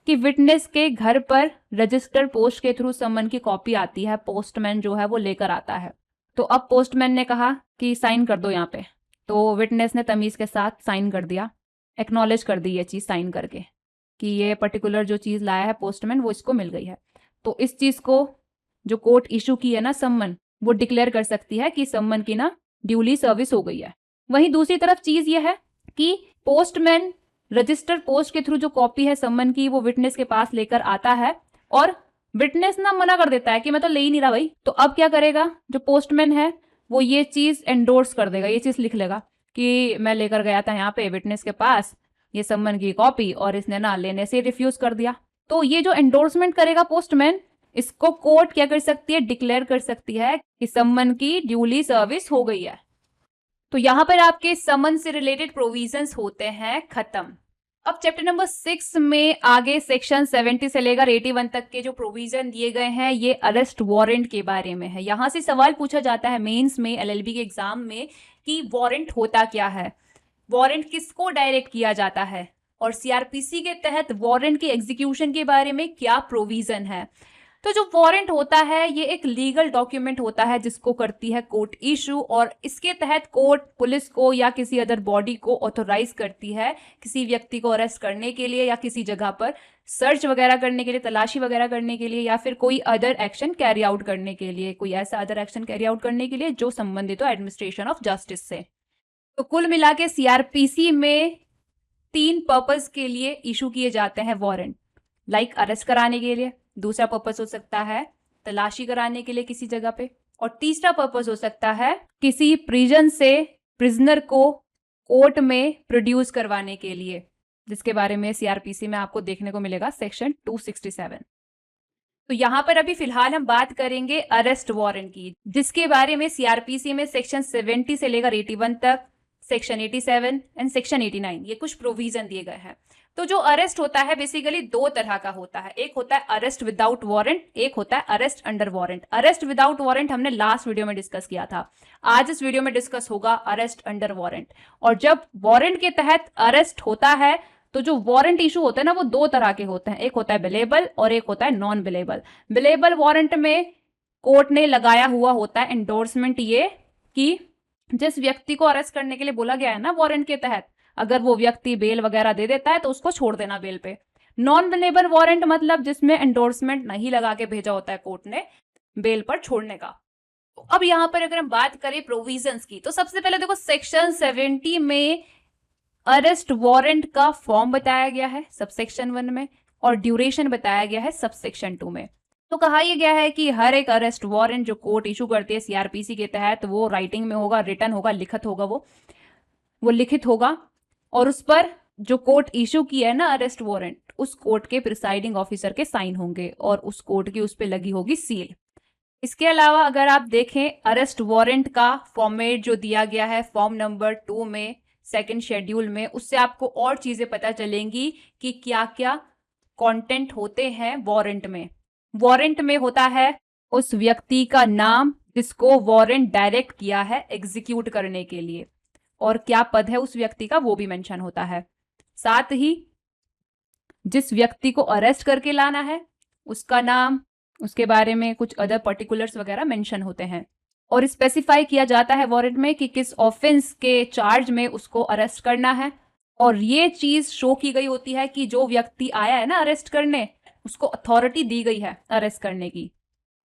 कि विटनेस के घर पर रजिस्टर्ड पोस्ट के थ्रू सम्मन की कॉपी आती है, पोस्टमैन जो है वो लेकर आता है। तो अब पोस्टमैन ने कहा कि साइन कर दो यहाँ पे, तो विटनेस ने तमीज के साथ साइन कर दिया, एक्नॉलेज कर दी ये चीज साइन करके कि ये पर्टिकुलर जो चीज लाया है पोस्टमैन वो इसको मिल गई है। तो इस चीज को जो कोर्ट इशू की है ना सम्मन, वो डिक्लेयर कर सकती है कि सम्मन की ना ड्यूली सर्विस हो गई है। वहीं दूसरी तरफ चीज ये है कि पोस्टमैन रजिस्टर्ड पोस्ट के थ्रू जो कॉपी है सम्मन की वो विटनेस के पास लेकर आता है और विटनेस ना मना कर देता है कि मैं तो ले ही नहीं रहा भाई। तो अब क्या करेगा जो पोस्टमैन है वो ये चीज एंडोर्स कर देगा, ये चीज लिख लेगा कि मैं लेकर गया था यहाँ पे विटनेस के पास ये सम्मन की कॉपी और इसने ना लेने से रिफ्यूज कर दिया। तो ये जो एंडोर्समेंट करेगा पोस्टमैन, इसको कोर्ट क्या कर सकती है, डिक्लेयर कर सकती है कि सम्मन की ड्यूली सर्विस हो गई है। तो यहां पर आपके समन से रिलेटेड प्रोविजंस होते हैं खत्म। अब चैप्टर नंबर 6 में आगे सेक्शन 70 से लेकर 81 तक के जो प्रोविजन दिए गए हैं ये अरेस्ट वारंट के बारे में है। यहां से सवाल पूछा जाता है मेंस में, एलएलबी के एग्जाम में, कि वारंट होता क्या है, वारंट किसको डायरेक्ट किया जाता है और सीआरपीसी के तहत वारंट के एग्जीक्यूशन के बारे में क्या प्रोविजन है। तो जो वारंट होता है ये एक लीगल डॉक्यूमेंट होता है जिसको करती है कोर्ट इशू और इसके तहत कोर्ट पुलिस को या किसी अदर बॉडी को ऑथोराइज करती है किसी व्यक्ति को अरेस्ट करने के लिए या किसी जगह पर सर्च वगैरह करने के लिए, तलाशी वगैरह करने के लिए या फिर कोई अदर एक्शन कैरी आउट करने के लिए, कोई ऐसा अदर एक्शन कैरी आउट करने के लिए जो संबंधित हो एडमिनिस्ट्रेशन ऑफ जस्टिस से। तो कुल मिला के सीआरपीसी में 3 पर्पस के लिए इशू किए जाते हैं वारंट, लाइक अरेस्ट कराने के लिए, दूसरा पर्पस हो सकता है तलाशी कराने के लिए किसी जगह पे, और तीसरा पर्पस हो सकता है किसी प्रिजन से प्रिजनर को कोर्ट में प्रोड्यूस करवाने के लिए, जिसके बारे में सीआरपीसी में आपको देखने को मिलेगा सेक्शन 267। तो यहाँ पर अभी फिलहाल हम बात करेंगे अरेस्ट वारंट की, जिसके बारे में सीआरपीसी में सेक्शन 70 से लेकर 81 तक, सेक्शन 87 एंड सेक्शन 89 ये कुछ प्रोविजन दिए गए हैं। तो जो अरेस्ट होता है बेसिकली 2 तरह का होता है, एक होता है अरेस्ट विदाउट वारंट, एक होता है arrest under warrant. Arrest without warrant हमने लास्ट वीडियो में डिस्कस किया था, आज इस वीडियो में डिस्कस होगा अरेस्ट अंडर वारंट। और जब वारंट के तहत अरेस्ट होता है तो जो वारंट इशू होता है ना वो 2 तरह के होते हैं, एक होता है बिलेबल और एक होता है नॉन बिलेबल। बिलेबल वारंट में कोर्ट ने लगाया हुआ होता है एंडोर्समेंट ये कि जिस व्यक्ति को अरेस्ट करने के लिए बोला गया है ना वारंट के तहत, अगर वो व्यक्ति बेल वगैरह दे देता है तो उसको छोड़ देना बेल पे। नॉन बिलेबल वारंट मतलब जिसमें एंडोर्समेंट नहीं लगा के भेजा होता है कोर्ट ने बेल पर छोड़ने का, तो अब यहाँ पर अगर हम बात करें प्रोविजंस की, तो सबसे पहले देखो सेक्शन 70 में अरेस्ट वारंट का फॉर्म बताया गया है सबसेक्शन 1 में, और ड्यूरेशन बताया गया है सबसेक्शन 2 में। तो कहा यह गया है कि हर एक अरेस्ट वारंट जो कोर्ट इशू करती है सीआरपीसी के तहत, वो राइटिंग में होगा, रिटन होगा, लिखित होगा, वो लिखित होगा, और उस पर जो कोर्ट इशू किया है ना अरेस्ट वारंट, उस कोर्ट के प्रिसाइडिंग ऑफिसर के साइन होंगे और उस कोर्ट की उस पर लगी होगी सील। इसके अलावा अगर आप देखें अरेस्ट वारंट का फॉर्मेट जो दिया गया है फॉर्म नंबर 2 में सेकंड शेड्यूल में, उससे आपको और चीजें पता चलेंगी कि क्या क्या कंटेंट होते हैं वारंट में। वारंट में होता है उस व्यक्ति का नाम जिसको वारंट डायरेक्ट किया है एग्जीक्यूट करने के लिए, और क्या पद है उस व्यक्ति का वो भी मेंशन होता है। साथ ही जिस व्यक्ति को अरेस्ट करके लाना है उसका नाम, उसके बारे में कुछ अदर पर्टिकुलर्स वगैरह मेंशन होते हैं, और स्पेसिफाई किया जाता है वारंट में कि किस ऑफेंस के चार्ज में उसको अरेस्ट करना है। और ये चीज शो की गई होती है कि जो व्यक्ति आया है ना अरेस्ट करने, उसको अथॉरिटी दी गई है अरेस्ट करने की।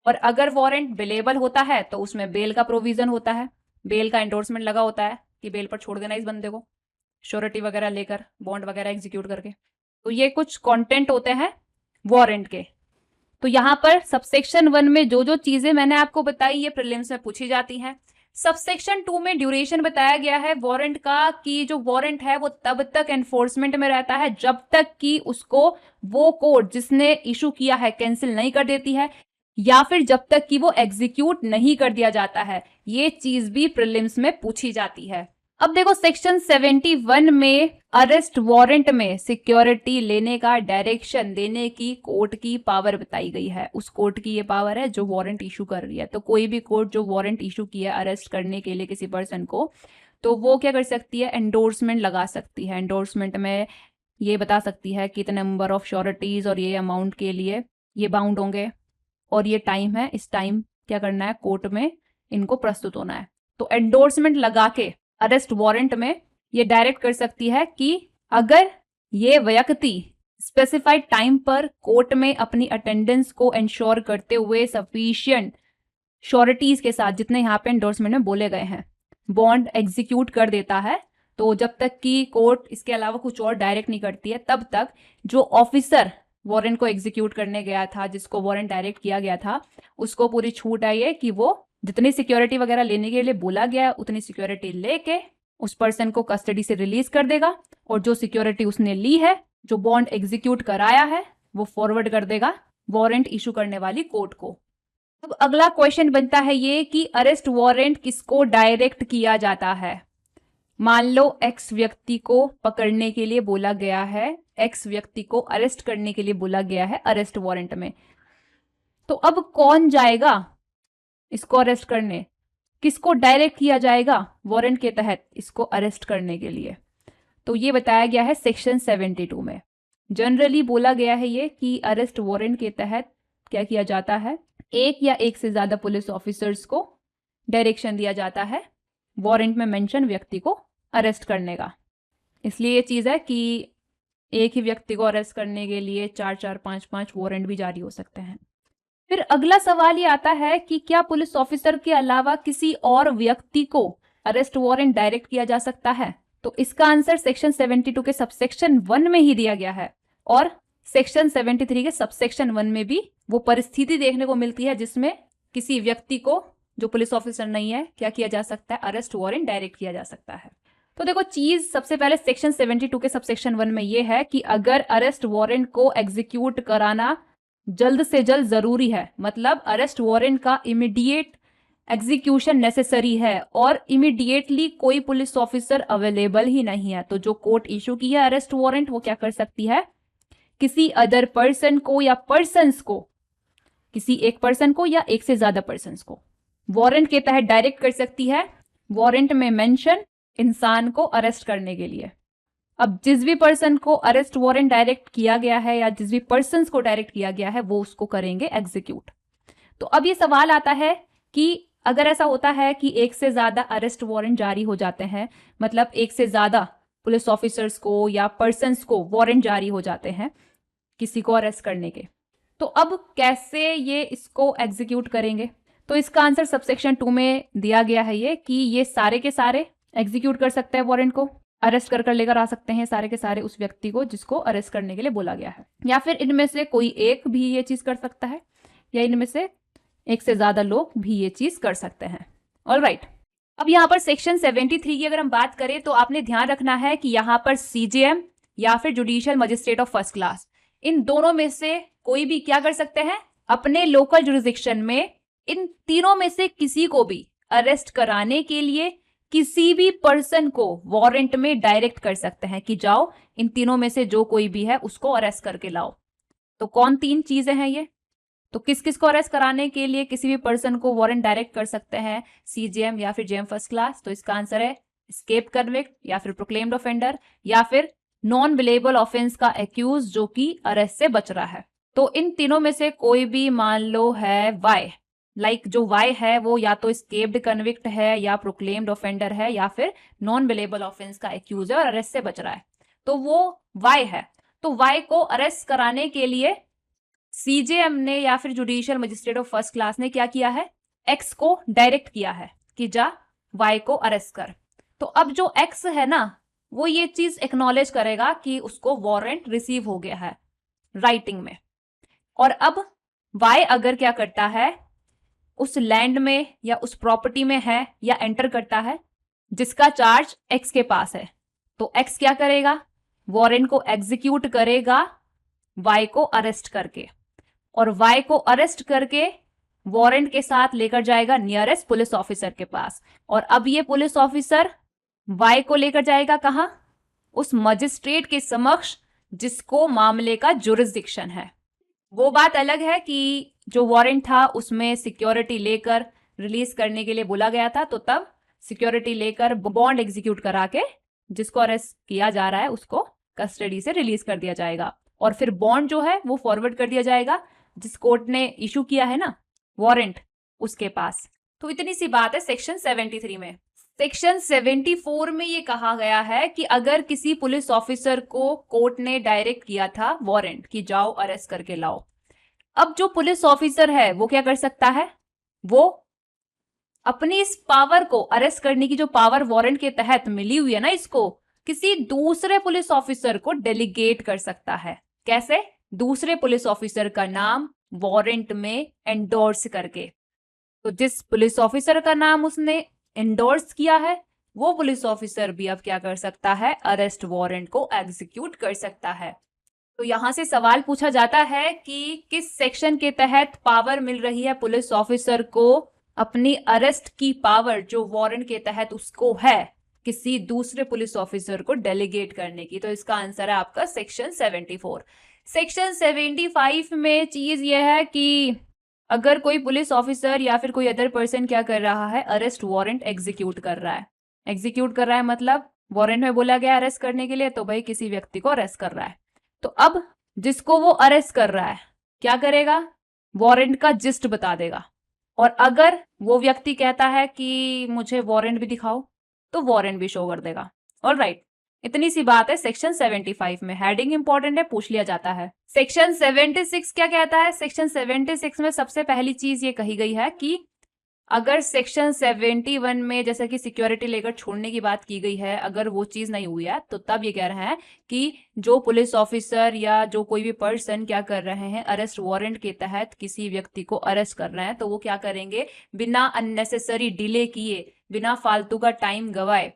और अगर वारंट बेलेबल होता है तो उसमें बेल का प्रोविजन होता है, बेल का एंडोर्समेंट लगा होता है कि बेल पर छोड़ देना इस बंदे को, श्योरिटी वगैरह लेकर, बॉन्ड वगैरह एग्जीक्यूट करके। तो ये कुछ कंटेंट होते हैं वारंट के। तो यहाँ पर सबसेक्शन 1 में जो जो चीजें मैंने आपको बताई ये प्रीलिम्स में पूछी जाती हैं। सबसेक्शन 2 में ड्यूरेशन बताया गया है वारंट का कि जो वारंट है वो तब तक एनफोर्समेंट में रहता है जब तक कि उसको वो कोर्ट जिसने इशू किया है कैंसिल नहीं कर देती है, या फिर जब तक कि वो एग्जीक्यूट नहीं कर दिया जाता है। ये चीज भी प्रीलिम्स में पूछी जाती है। अब देखो सेक्शन 71 में अरेस्ट वारंट में सिक्योरिटी लेने का डायरेक्शन देने की कोर्ट की पावर बताई गई है। उस कोर्ट की ये पावर है जो वारंट इशू कर रही है। तो कोई भी कोर्ट जो वारंट इशू किया है अरेस्ट करने के लिए किसी पर्सन को, तो वो क्या कर सकती है, एंडोर्समेंट लगा सकती है। एंडोर्समेंट में ये बता सकती है कि इतने नंबर ऑफ श्योरिटीज और ये अमाउंट के लिए ये बाउंड होंगे और ये टाइम है, इस टाइम क्या करना है, कोर्ट में इनको प्रस्तुत होना है। तो एंडोर्समेंट लगा के अरेस्ट वारंट में ये डायरेक्ट कर सकती है कि अगर ये व्यक्ति स्पेसिफाइड टाइम पर कोर्ट में अपनी अटेंडेंस को इंश्योर करते हुए सफिशिएंट श्योरिटीज के साथ, जितने यहाँ पे एंडोर्समेंट में बोले गए हैं, बॉन्ड एग्जीक्यूट कर देता है, तो जब तक कि कोर्ट इसके अलावा कुछ और डायरेक्ट नहीं करती है तब तक जो ऑफिसर वारंट को एग्जीक्यूट करने गया था, जिसको वारंट डायरेक्ट किया गया था, उसको पूरी छूट आई है कि वो जितनी सिक्योरिटी वगैरह लेने के लिए बोला गया उतनी सिक्योरिटी लेके उस पर्सन को कस्टडी से रिलीज कर देगा, और जो सिक्योरिटी उसने ली है, जो बॉन्ड एग्जीक्यूट कराया है, वो फॉरवर्ड कर देगा वारंट इशू करने वाली कोर्ट को। अब अगला क्वेश्चन बनता है ये कि अरेस्ट वारंट किसको डायरेक्ट किया जाता है। मान लो एक्स व्यक्ति को पकड़ने के लिए बोला गया है, एक्स व्यक्ति को अरेस्ट करने के लिए बोला गया है अरेस्ट वारंट में, तो अब कौन जाएगा इसको अरेस्ट करने, किसको डायरेक्ट किया जाएगा वारंट के तहत इसको अरेस्ट करने के लिए। तो ये बताया गया है सेक्शन 72 में। जनरली बोला गया है ये कि अरेस्ट वारंट के तहत क्या किया जाता है, एक या एक से ज्यादा पुलिस ऑफिसर्स को डायरेक्शन दिया जाता है वारंट में मेंशन व्यक्ति को अरेस्ट करने का। इसलिए ये चीज है कि एक ही व्यक्ति को अरेस्ट करने के लिए 4-4, 5-5 वारंट भी जारी हो सकते हैं। फिर अगला सवाल ये आता है कि क्या पुलिस ऑफिसर के अलावा किसी और व्यक्ति को अरेस्ट वारंट डायरेक्ट किया जा सकता है। तो इसका आंसर सेक्शन 72 के सबसेक्शन 1 में ही दिया गया है, और सेक्शन 73 के सबसेक्शन 1 में भी वो परिस्थिति देखने को मिलती है जिसमें किसी व्यक्ति को जो पुलिस ऑफिसर नहीं है क्या किया जा सकता है, अरेस्ट वारंट डायरेक्ट किया जा सकता है। तो देखो चीज सबसे पहले सेक्शन 72 के सबसेक्शन 1 में ये है कि अगर अरेस्ट वारंट को एग्जीक्यूट कराना जल्द से जल्द जरूरी है, मतलब अरेस्ट वारंट का इमीडिएट एग्जीक्यूशन नेसेसरी है और इमीडिएटली कोई पुलिस ऑफिसर अवेलेबल ही नहीं है, तो जो कोर्ट इशू की है अरेस्ट वारंट वो क्या कर सकती है, किसी अदर पर्सन को या पर्सन्स को, किसी एक पर्सन को या एक से ज्यादा पर्सन्स को वारंट के तहत डायरेक्ट कर सकती है वारंट में मेंशन इंसान को अरेस्ट करने के लिए। अब जिस भी पर्सन को अरेस्ट वारंट डायरेक्ट किया गया है या जिस भी पर्सन्स को डायरेक्ट किया गया है वो उसको करेंगे एग्जीक्यूट। तो अब ये सवाल आता है कि अगर ऐसा होता है कि एक से ज्यादा अरेस्ट वारंट जारी हो जाते हैं, मतलब एक से ज्यादा पुलिस ऑफिसर्स को या पर्सन्स को वारंट जारी हो जाते हैं किसी को अरेस्ट करने के, तो अब कैसे ये इसको एग्जीक्यूट करेंगे। तो इसका आंसर सबसेक्शन 2 में दिया गया है ये कि ये सारे के सारे एग्जीक्यूट कर सकते हैं वारंट को, अरेस्ट कर लेकर आ सकते हैं सारे के सारे उस व्यक्ति को जिसको अरेस्ट करने के लिए बोला गया है, या फिर इनमें से कोई एक भी ये चीज कर सकता है, या इनमें से एक से ज्यादा लोग भी ये चीज कर सकते हैं। ऑलराइट, अब यहाँ पर सेक्शन 73 की अगर हम बात करें तो आपने ध्यान रखना है कि यहाँ पर सीजेएम या फिर judicial magistrate of first class, इन दोनों में से कोई भी क्या कर सकते हैं, अपने लोकल जुरिस्डिक्शन में इन तीनों में से किसी को भी अरेस्ट कराने के लिए किसी भी पर्सन को वारंट में डायरेक्ट कर सकते हैं कि जाओ इन तीनों में से जो कोई भी है उसको अरेस्ट करके लाओ। तो कौन तीन चीजें हैं ये, तो किस किस को अरेस्ट कराने के लिए किसी भी पर्सन को वारंट डायरेक्ट कर सकते हैं, सीजेएम या फिर जेएम फर्स्ट क्लास। तो इसका आंसर है एस्केप कन्विक्ट या फिर प्रोक्लेम्ड ऑफेंडर या फिर नॉन बिलेबल ऑफेंस का एक्यूज जो कि अरेस्ट से बच रहा है। तो इन तीनों में से कोई भी मान लो है वाई, जो वाई है वो या तो एस्केप्ड कन्विक्ट है या प्रोक्लेम्ड ऑफेंडर है या फिर नॉन बिलेबल ऑफेंस का एक्यूज है और अरेस्ट से बच रहा है, तो वो वाई है। तो वाई को अरेस्ट कराने के लिए सीजेएम ने या फिर judicial magistrate of first class ने क्या किया है, एक्स को डायरेक्ट किया है कि जा वाई को अरेस्ट कर। तो अब जो एक्स है ना वो ये चीज एक्नॉलेज करेगा कि उसको वारंट रिसीव हो गया है राइटिंग में, और अब वाई अगर क्या करता है उस लैंड में या उस प्रॉपर्टी में है या एंटर करता है जिसका चार्ज एक्स के पास है, तो एक्स क्या करेगा, वारंट को एग्जीक्यूट करेगा वाई को अरेस्ट करके, और वाई को अरेस्ट करके वारंट के साथ लेकर जाएगा नियरेस्ट पुलिस ऑफिसर के पास। और अब ये पुलिस ऑफिसर वाई को लेकर जाएगा कहां, उस मजिस्ट्रेट के समक्ष जिसको मामले का जुरिस्डिक्शन है। वो बात अलग है कि जो वारंट था उसमें सिक्योरिटी लेकर रिलीज करने के लिए बोला गया था, तो तब सिक्योरिटी लेकर बॉन्ड एग्जीक्यूट करा के जिसको अरेस्ट किया जा रहा है उसको कस्टडी से रिलीज कर दिया जाएगा, और फिर बॉन्ड जो है वो फॉरवर्ड कर दिया जाएगा जिस कोर्ट ने इशू किया है ना वारंट उसके पास। तो इतनी सी बात है सेक्शन 73 में। सेक्शन 74 में ये कहा गया है कि अगर किसी पुलिस ऑफिसर को कोर्ट ने डायरेक्ट किया था वारंट कि जाओ अरेस्ट करके लाओ, अब जो पुलिस ऑफिसर है वो क्या कर सकता है, वो अपनी इस पावर को अरेस्ट करने की जो पावर वारंट के तहत मिली हुई है ना इसको किसी दूसरे पुलिस ऑफिसर को डेलीगेट कर सकता है। कैसे, दूसरे पुलिस ऑफिसर का नाम वारंट में एंडोर्स करके। तो जिस पुलिस ऑफिसर का नाम उसने एंडोर्स किया है वो पुलिस ऑफिसर भी अब क्या कर सकता है, अरेस्ट वारंट को एग्जीक्यूट कर सकता है। तो यहां से सवाल पूछा जाता है कि किस सेक्शन के तहत पावर मिल रही है पुलिस ऑफिसर को अपनी अरेस्ट की पावर जो वारंट के तहत उसको है किसी दूसरे पुलिस ऑफिसर को डेलीगेट करने की। तो इसका आंसर है आपका सेक्शन 74। सेक्शन 75 में चीज यह है कि अगर कोई पुलिस ऑफिसर या फिर कोई अदर पर्सन क्या कर रहा है, अरेस्ट वारंट एग्जीक्यूट कर रहा है। एग्जीक्यूट कर रहा है मतलब वारंट में बोला गया अरेस्ट करने के लिए, तो भाई किसी व्यक्ति को अरेस्ट कर रहा है। तो अब जिसको वो अरेस्ट कर रहा है क्या करेगा, वारंट का जिस्ट बता देगा, और अगर वो व्यक्ति कहता है कि मुझे वारंट भी दिखाओ तो वारंट भी शो कर देगा। ऑलराइट, इतनी सी बात है सेक्शन 75 में। हेडिंग इंपॉर्टेंट है, पूछ लिया जाता है। सेक्शन 76 क्या कहता है, सेक्शन 76 में सबसे पहली चीज ये कही गई है कि अगर सेक्शन 71 में जैसे कि सिक्योरिटी लेकर छोड़ने की बात की गई है, अगर वो चीज नहीं हुई है तो तब ये कह रहे हैं कि जो पुलिस ऑफिसर या जो कोई भी पर्सन क्या कर रहे हैं, अरेस्ट वारंट के तहत किसी व्यक्ति को अरेस्ट कर रहे हैं, तो वो क्या करेंगे, बिना अननेसेसरी डिले किए, बिना फालतू का टाइम गवाए,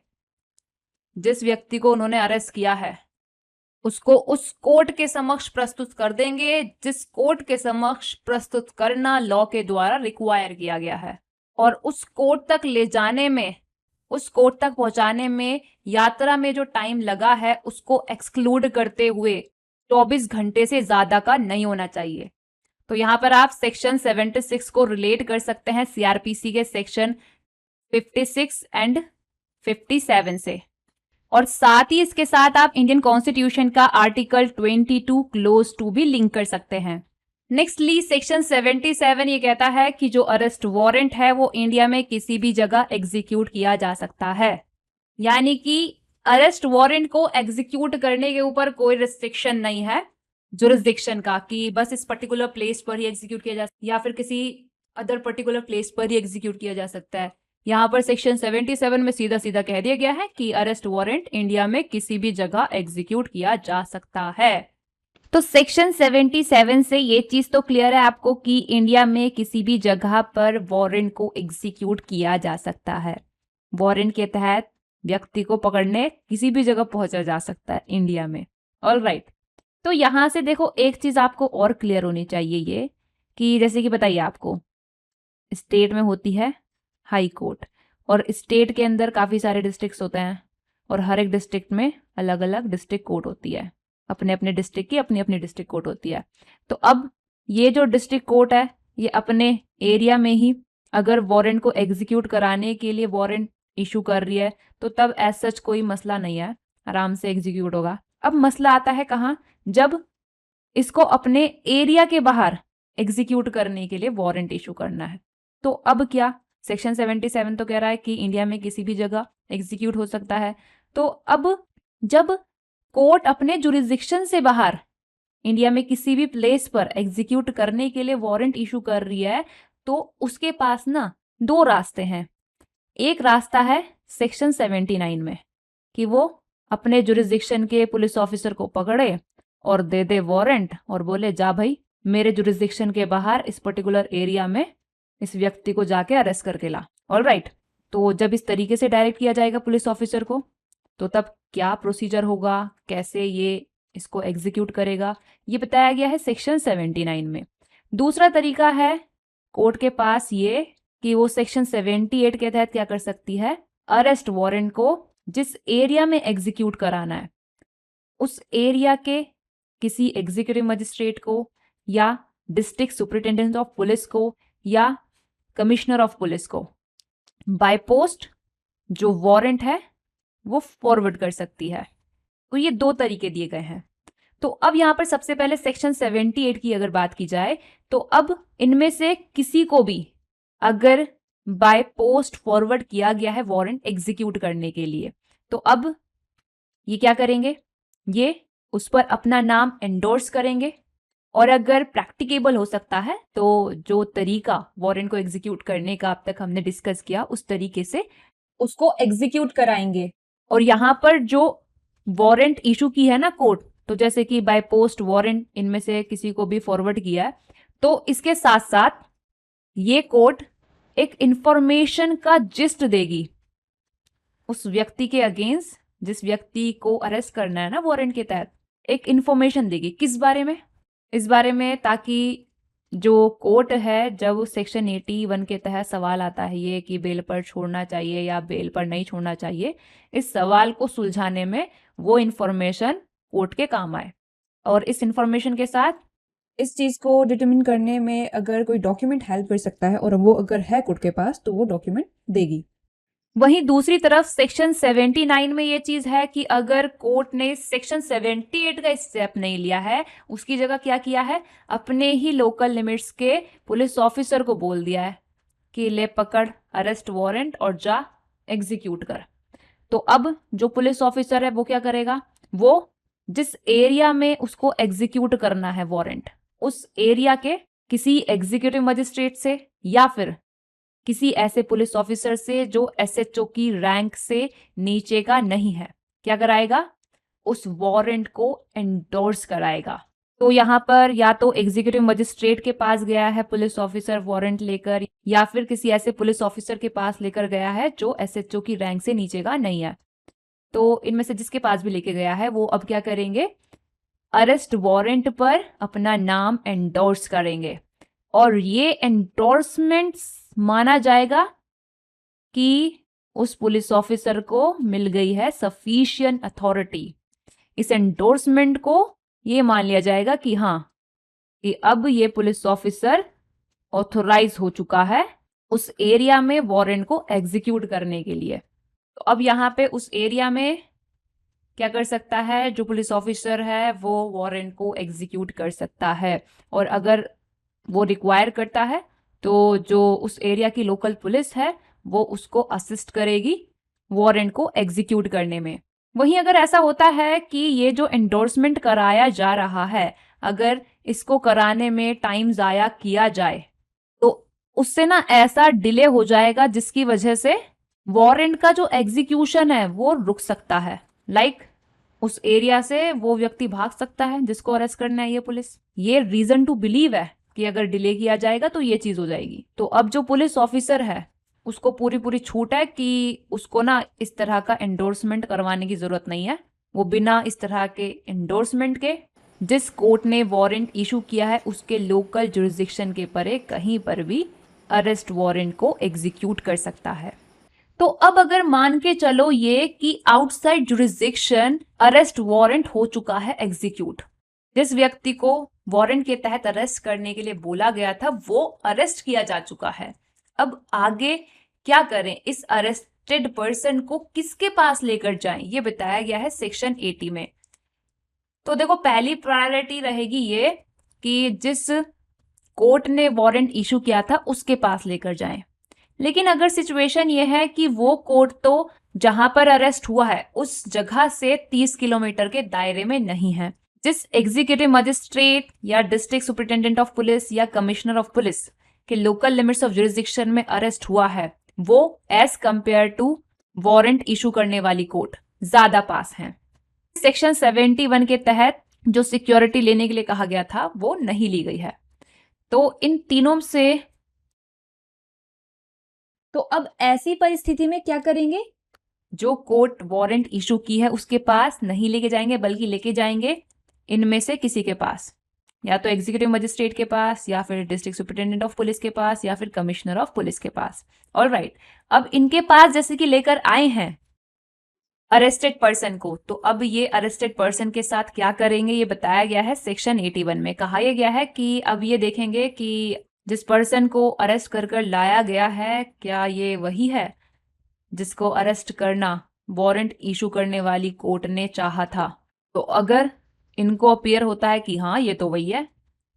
जिस व्यक्ति को उन्होंने अरेस्ट किया है उसको उस कोर्ट के समक्ष प्रस्तुत कर देंगे जिस कोर्ट के समक्ष प्रस्तुत करना लॉ के द्वारा रिक्वायर किया गया है। और उस कोर्ट तक ले जाने में, उस कोर्ट तक पहुंचाने में यात्रा में जो टाइम लगा है उसको एक्सक्लूड करते हुए 24 घंटे से ज्यादा का नहीं होना चाहिए। तो यहाँ पर आप सेक्शन 76 को रिलेट कर सकते हैं सीआरपीसी के सेक्शन 56 एंड 57 से, और साथ ही इसके साथ आप इंडियन कॉन्स्टिट्यूशन का आर्टिकल 22 क्लोज 2 भी लिंक कर सकते हैं। नेक्स्टली सेक्शन 77 ये कहता है कि जो अरेस्ट वारंट है वो इंडिया में किसी भी जगह एग्जीक्यूट किया जा सकता है, यानी कि अरेस्ट वारंट को एग्जीक्यूट करने के ऊपर कोई रिस्ट्रिक्शन नहीं है जुरिस्डिक्शन का कि बस इस पर्टिकुलर प्लेस पर ही एग्जीक्यूट किया जा, या फिर किसी अदर पर्टिकुलर प्लेस पर ही एग्जीक्यूट किया जा सकता है। यहाँ पर सेक्शन 77 में सीधा सीधा कह दिया गया है कि अरेस्ट वारंट इंडिया में किसी भी जगह एग्जीक्यूट किया जा सकता है। तो सेक्शन 77 से ये चीज तो क्लियर है आपको कि इंडिया में किसी भी जगह पर वारंट को एग्जीक्यूट किया जा सकता है। वारंट के तहत व्यक्ति को पकड़ने किसी भी जगह पहुंचा जा सकता है इंडिया में। ऑलराइट, तो यहां से देखो एक चीज आपको और क्लियर होनी चाहिए, ये कि जैसे कि बताइए आपको स्टेट में होती है हाई कोर्ट, और स्टेट के अंदर काफी सारे डिस्ट्रिक्ट्स होते हैं, और हर एक डिस्ट्रिक्ट में अलग अलग डिस्ट्रिक्ट कोर्ट होती है, अपने अपने डिस्ट्रिक्ट की अपनी अपनी डिस्ट्रिक्ट कोर्ट होती है। तो अब ये जो डिस्ट्रिक्ट कोर्ट है ये अपने एरिया में ही अगर वारंट को एग्जीक्यूट कराने के लिए वारंट इशू कर रही है तो तब एज सच कोई मसला नहीं है, आराम से एग्जीक्यूट होगा। अब मसला आता है कहाँ, जब इसको अपने एरिया के बाहर एग्जीक्यूट करने के लिए वारंट इशू करना है। तो अब क्या, सेक्शन 77 तो कह रहा है कि इंडिया में किसी भी जगह एग्जीक्यूट हो सकता है। तो अब जब कोर्ट अपने जुरिस्डिक्शन से बाहर इंडिया में किसी भी प्लेस पर एग्जीक्यूट करने के लिए वारंट इशू कर रही है तो उसके पास ना दो रास्ते हैं। एक रास्ता है सेक्शन 79 में कि वो अपने जुरिस्डिक्शन के पुलिस ऑफिसर को पकड़े और दे दे वारंट और बोले जा भाई मेरे जुरिस्डिक्शन के बाहर इस पर्टिकुलर एरिया में इस व्यक्ति को जाके अरेस्ट करके ला। ऑलराइट, तो जब इस तरीके से डायरेक्ट किया जाएगा पुलिस ऑफिसर को तो तब क्या प्रोसीजर होगा, कैसे ये इसको एग्जीक्यूट करेगा, ये बताया गया है सेक्शन 79 में। दूसरा तरीका है कोर्ट के पास ये कि वो सेक्शन 78 के तहत क्या कर सकती है, अरेस्ट वारंट को जिस एरिया में एग्जीक्यूट कराना है उस एरिया के किसी एग्जीक्यूटिव मजिस्ट्रेट को या डिस्ट्रिक्ट सुपरिटेंडेंट ऑफ पुलिस को या कमिश्नर ऑफ पुलिस को बाय पोस्ट जो वारंट है वो फॉरवर्ड कर सकती है। तो ये दो तरीके दिए गए हैं। तो अब यहां पर सबसे पहले सेक्शन 78 की अगर बात की जाए तो अब इनमें से किसी को भी अगर बाय पोस्ट फॉरवर्ड किया गया है वारंट एग्जीक्यूट करने के लिए तो अब ये क्या करेंगे, ये उस पर अपना नाम एंडोर्स करेंगे और अगर प्रैक्टिकेबल हो सकता है तो जो तरीका वारंट को एग्जीक्यूट करने का अब तक हमने डिस्कस किया उस तरीके से उसको एग्जीक्यूट कराएंगे। और यहाँ पर जो वारंट इशू की है ना कोर्ट, तो जैसे कि बाय पोस्ट वारंट इनमें से किसी को भी फॉरवर्ड किया है तो इसके साथ साथ ये कोर्ट एक इंफॉर्मेशन का जिस्ट देगी उस व्यक्ति के अगेंस्ट जिस व्यक्ति को अरेस्ट करना है ना वारंट के तहत, एक इंफॉर्मेशन देगी। किस बारे में, इस बारे में ताकि जो कोर्ट है जब सेक्शन 81 के तहत सवाल आता है ये कि बेल पर छोड़ना चाहिए या बेल पर नहीं छोड़ना चाहिए, इस सवाल को सुलझाने में वो इंफॉर्मेशन कोर्ट के काम आए। और इस इंफॉर्मेशन के साथ इस चीज़ को डिटरमिन करने में अगर कोई डॉक्यूमेंट हेल्प कर सकता है और वो अगर है कोर्ट के पास तो वो डॉक्यूमेंट देगी। वहीं दूसरी तरफ सेक्शन 79 में ये चीज है कि अगर कोर्ट ने सेक्शन 78 का स्टेप नहीं लिया है, उसकी जगह क्या किया है, अपने ही लोकल लिमिट्स के पुलिस ऑफिसर को बोल दिया है कि ले पकड़ अरेस्ट वारंट और जा एग्जीक्यूट कर। तो अब जो पुलिस ऑफिसर है वो क्या करेगा, वो जिस एरिया में उसको एग्जीक्यूट करना है वारंट उस एरिया के किसी एग्जीक्यूटिव मजिस्ट्रेट से या फिर किसी ऐसे पुलिस ऑफिसर से जो एसएचओ की रैंक से नीचे का नहीं है, क्या कराएगा, उस वारंट को एंडोर्स कराएगा। तो यहाँ पर या तो एग्जीक्यूटिव मजिस्ट्रेट के पास गया है पुलिस ऑफिसर वारंट लेकर या फिर किसी ऐसे पुलिस ऑफिसर के पास लेकर गया है जो एसएचओ की रैंक से नीचे का नहीं है। तो इनमें से जिसके पास भी लेके गया है वो अब क्या करेंगे, अरेस्ट वारंट पर अपना नाम एंडोर्स करेंगे और ये एंडोर्समेंट माना जाएगा कि उस पुलिस ऑफिसर को मिल गई है सफिशिएंट अथॉरिटी। इस एंडोर्समेंट को ये मान लिया जाएगा कि हाँ कि अब ये पुलिस ऑफिसर ऑथोराइज हो चुका है उस एरिया में वारंट को एग्जीक्यूट करने के लिए। तो अब यहाँ पे उस एरिया में क्या कर सकता है, जो पुलिस ऑफिसर है वो वारंट को एग्जीक्यूट कर सकता है और अगर वो रिक्वायर करता है तो जो उस एरिया की लोकल पुलिस है वो उसको असिस्ट करेगी वारंट को एग्जीक्यूट करने में। वहीं अगर ऐसा होता है कि ये जो एंडोर्समेंट कराया जा रहा है अगर इसको कराने में टाइम ज़ाया किया जाए तो उससे ना ऐसा डिले हो जाएगा जिसकी वजह से वारंट का जो एग्जीक्यूशन है वो रुक सकता है। लाइक उस एरिया से वो व्यक्ति भाग सकता है जिसको अरेस्ट करना है ये पुलिस। ये रीजन टू बिलीव है कि अगर डिले किया जाएगा तो ये चीज हो जाएगी। तो अब जो पुलिस ऑफिसर है उसको पूरी पूरी छूट है कि उसको ना इस तरह का एंडोर्समेंट करवाने की जरूरत नहीं है। वो बिना इस तरह के एंडोर्समेंट के जिस कोर्ट ने वारंट इशू किया है उसके लोकल जुरिस्डिक्शन के परे कहीं पर भी अरेस्ट वारंट को एग्जीक्यूट कर सकता है। तो अब अगर मान के चलो ये कि आउटसाइड जुरिस्डिक्शन अरेस्ट वारंट हो चुका है एग्जीक्यूट, जिस व्यक्ति को वारंट के तहत अरेस्ट करने के लिए बोला गया था वो अरेस्ट किया जा चुका है। अब आगे क्या करें, इस अरेस्टेड पर्सन को किसके पास लेकर जाएं, ये बताया गया है सेक्शन 80 में। तो देखो पहली प्रायोरिटी रहेगी ये कि जिस कोर्ट ने वारंट इशू किया था उसके पास लेकर जाएं। लेकिन अगर सिचुएशन ये है कि वो कोर्ट तो जहां पर अरेस्ट हुआ है उस जगह से 30 किलोमीटर के दायरे में नहीं है, जिस एग्जीक्यूटिव मजिस्ट्रेट या डिस्ट्रिक्ट सुपरिटेंडेंट ऑफ पुलिस या कमिश्नर ऑफ पुलिस के लोकल लिमिट्स ऑफ जुरिस्डिक्शन में अरेस्ट हुआ है वो as compared to warrant issue करने वाली कोर्ट ज्यादा पास है। सेक्शन 71 के तहत जो सिक्योरिटी लेने के लिए कहा गया था वो नहीं ली गई है। तो इन तीनों से तो अब ऐसी परिस्थिति में क्या करेंगे? जो कोर्ट वारंट इशू की है उसके पास नहीं लेके जाएंगे बल्कि लेके जाएंगे इनमें से किसी के पास, या तो एग्जीक्यूटिव मजिस्ट्रेट के पास या फिर डिस्ट्रिक्ट सुपरिटेंडेंट ऑफ पुलिस के पास या फिर कमिश्नर ऑफ पुलिस के पास। ऑलराइट, अब इनके पास जैसे कि लेकर आए हैं अरेस्टेड पर्सन को, तो अब ये अरेस्टेड पर्सन के साथ क्या करेंगे ये बताया गया है सेक्शन 81 में। कहा यह गया है कि अब ये देखेंगे कि जिस पर्सन को अरेस्ट कर लाया गया है क्या ये वही है जिसको अरेस्ट करना वारंट इशू करने वाली कोर्ट ने चाहा था। तो अगर इनको अपीयर होता है कि हाँ ये तो वही है,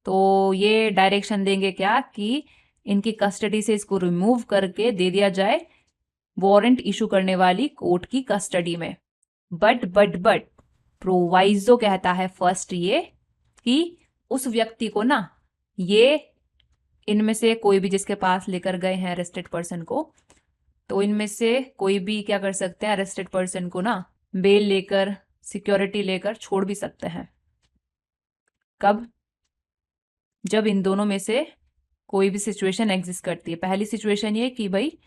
तो ये डायरेक्शन देंगे क्या कि इनकी कस्टडी से इसको रिमूव करके दे दिया जाए वारंट इशू करने वाली कोर्ट की कस्टडी में। बट प्रोवाइजो कहता है फर्स्ट ये कि उस व्यक्ति को ना ये इनमें से कोई भी जिसके पास लेकर गए हैं अरेस्टेड पर्सन को, तो इनमें से कोई भी क्या कर सकते हैं अरेस्टेड पर्सन को ना बेल लेकर सिक्योरिटी लेकर छोड़ भी सकते हैं। कब? जब इन दोनों में से कोई भी सिचुएशन एग्जिस्ट करती है। पहली सिचुएशन ये कि भाई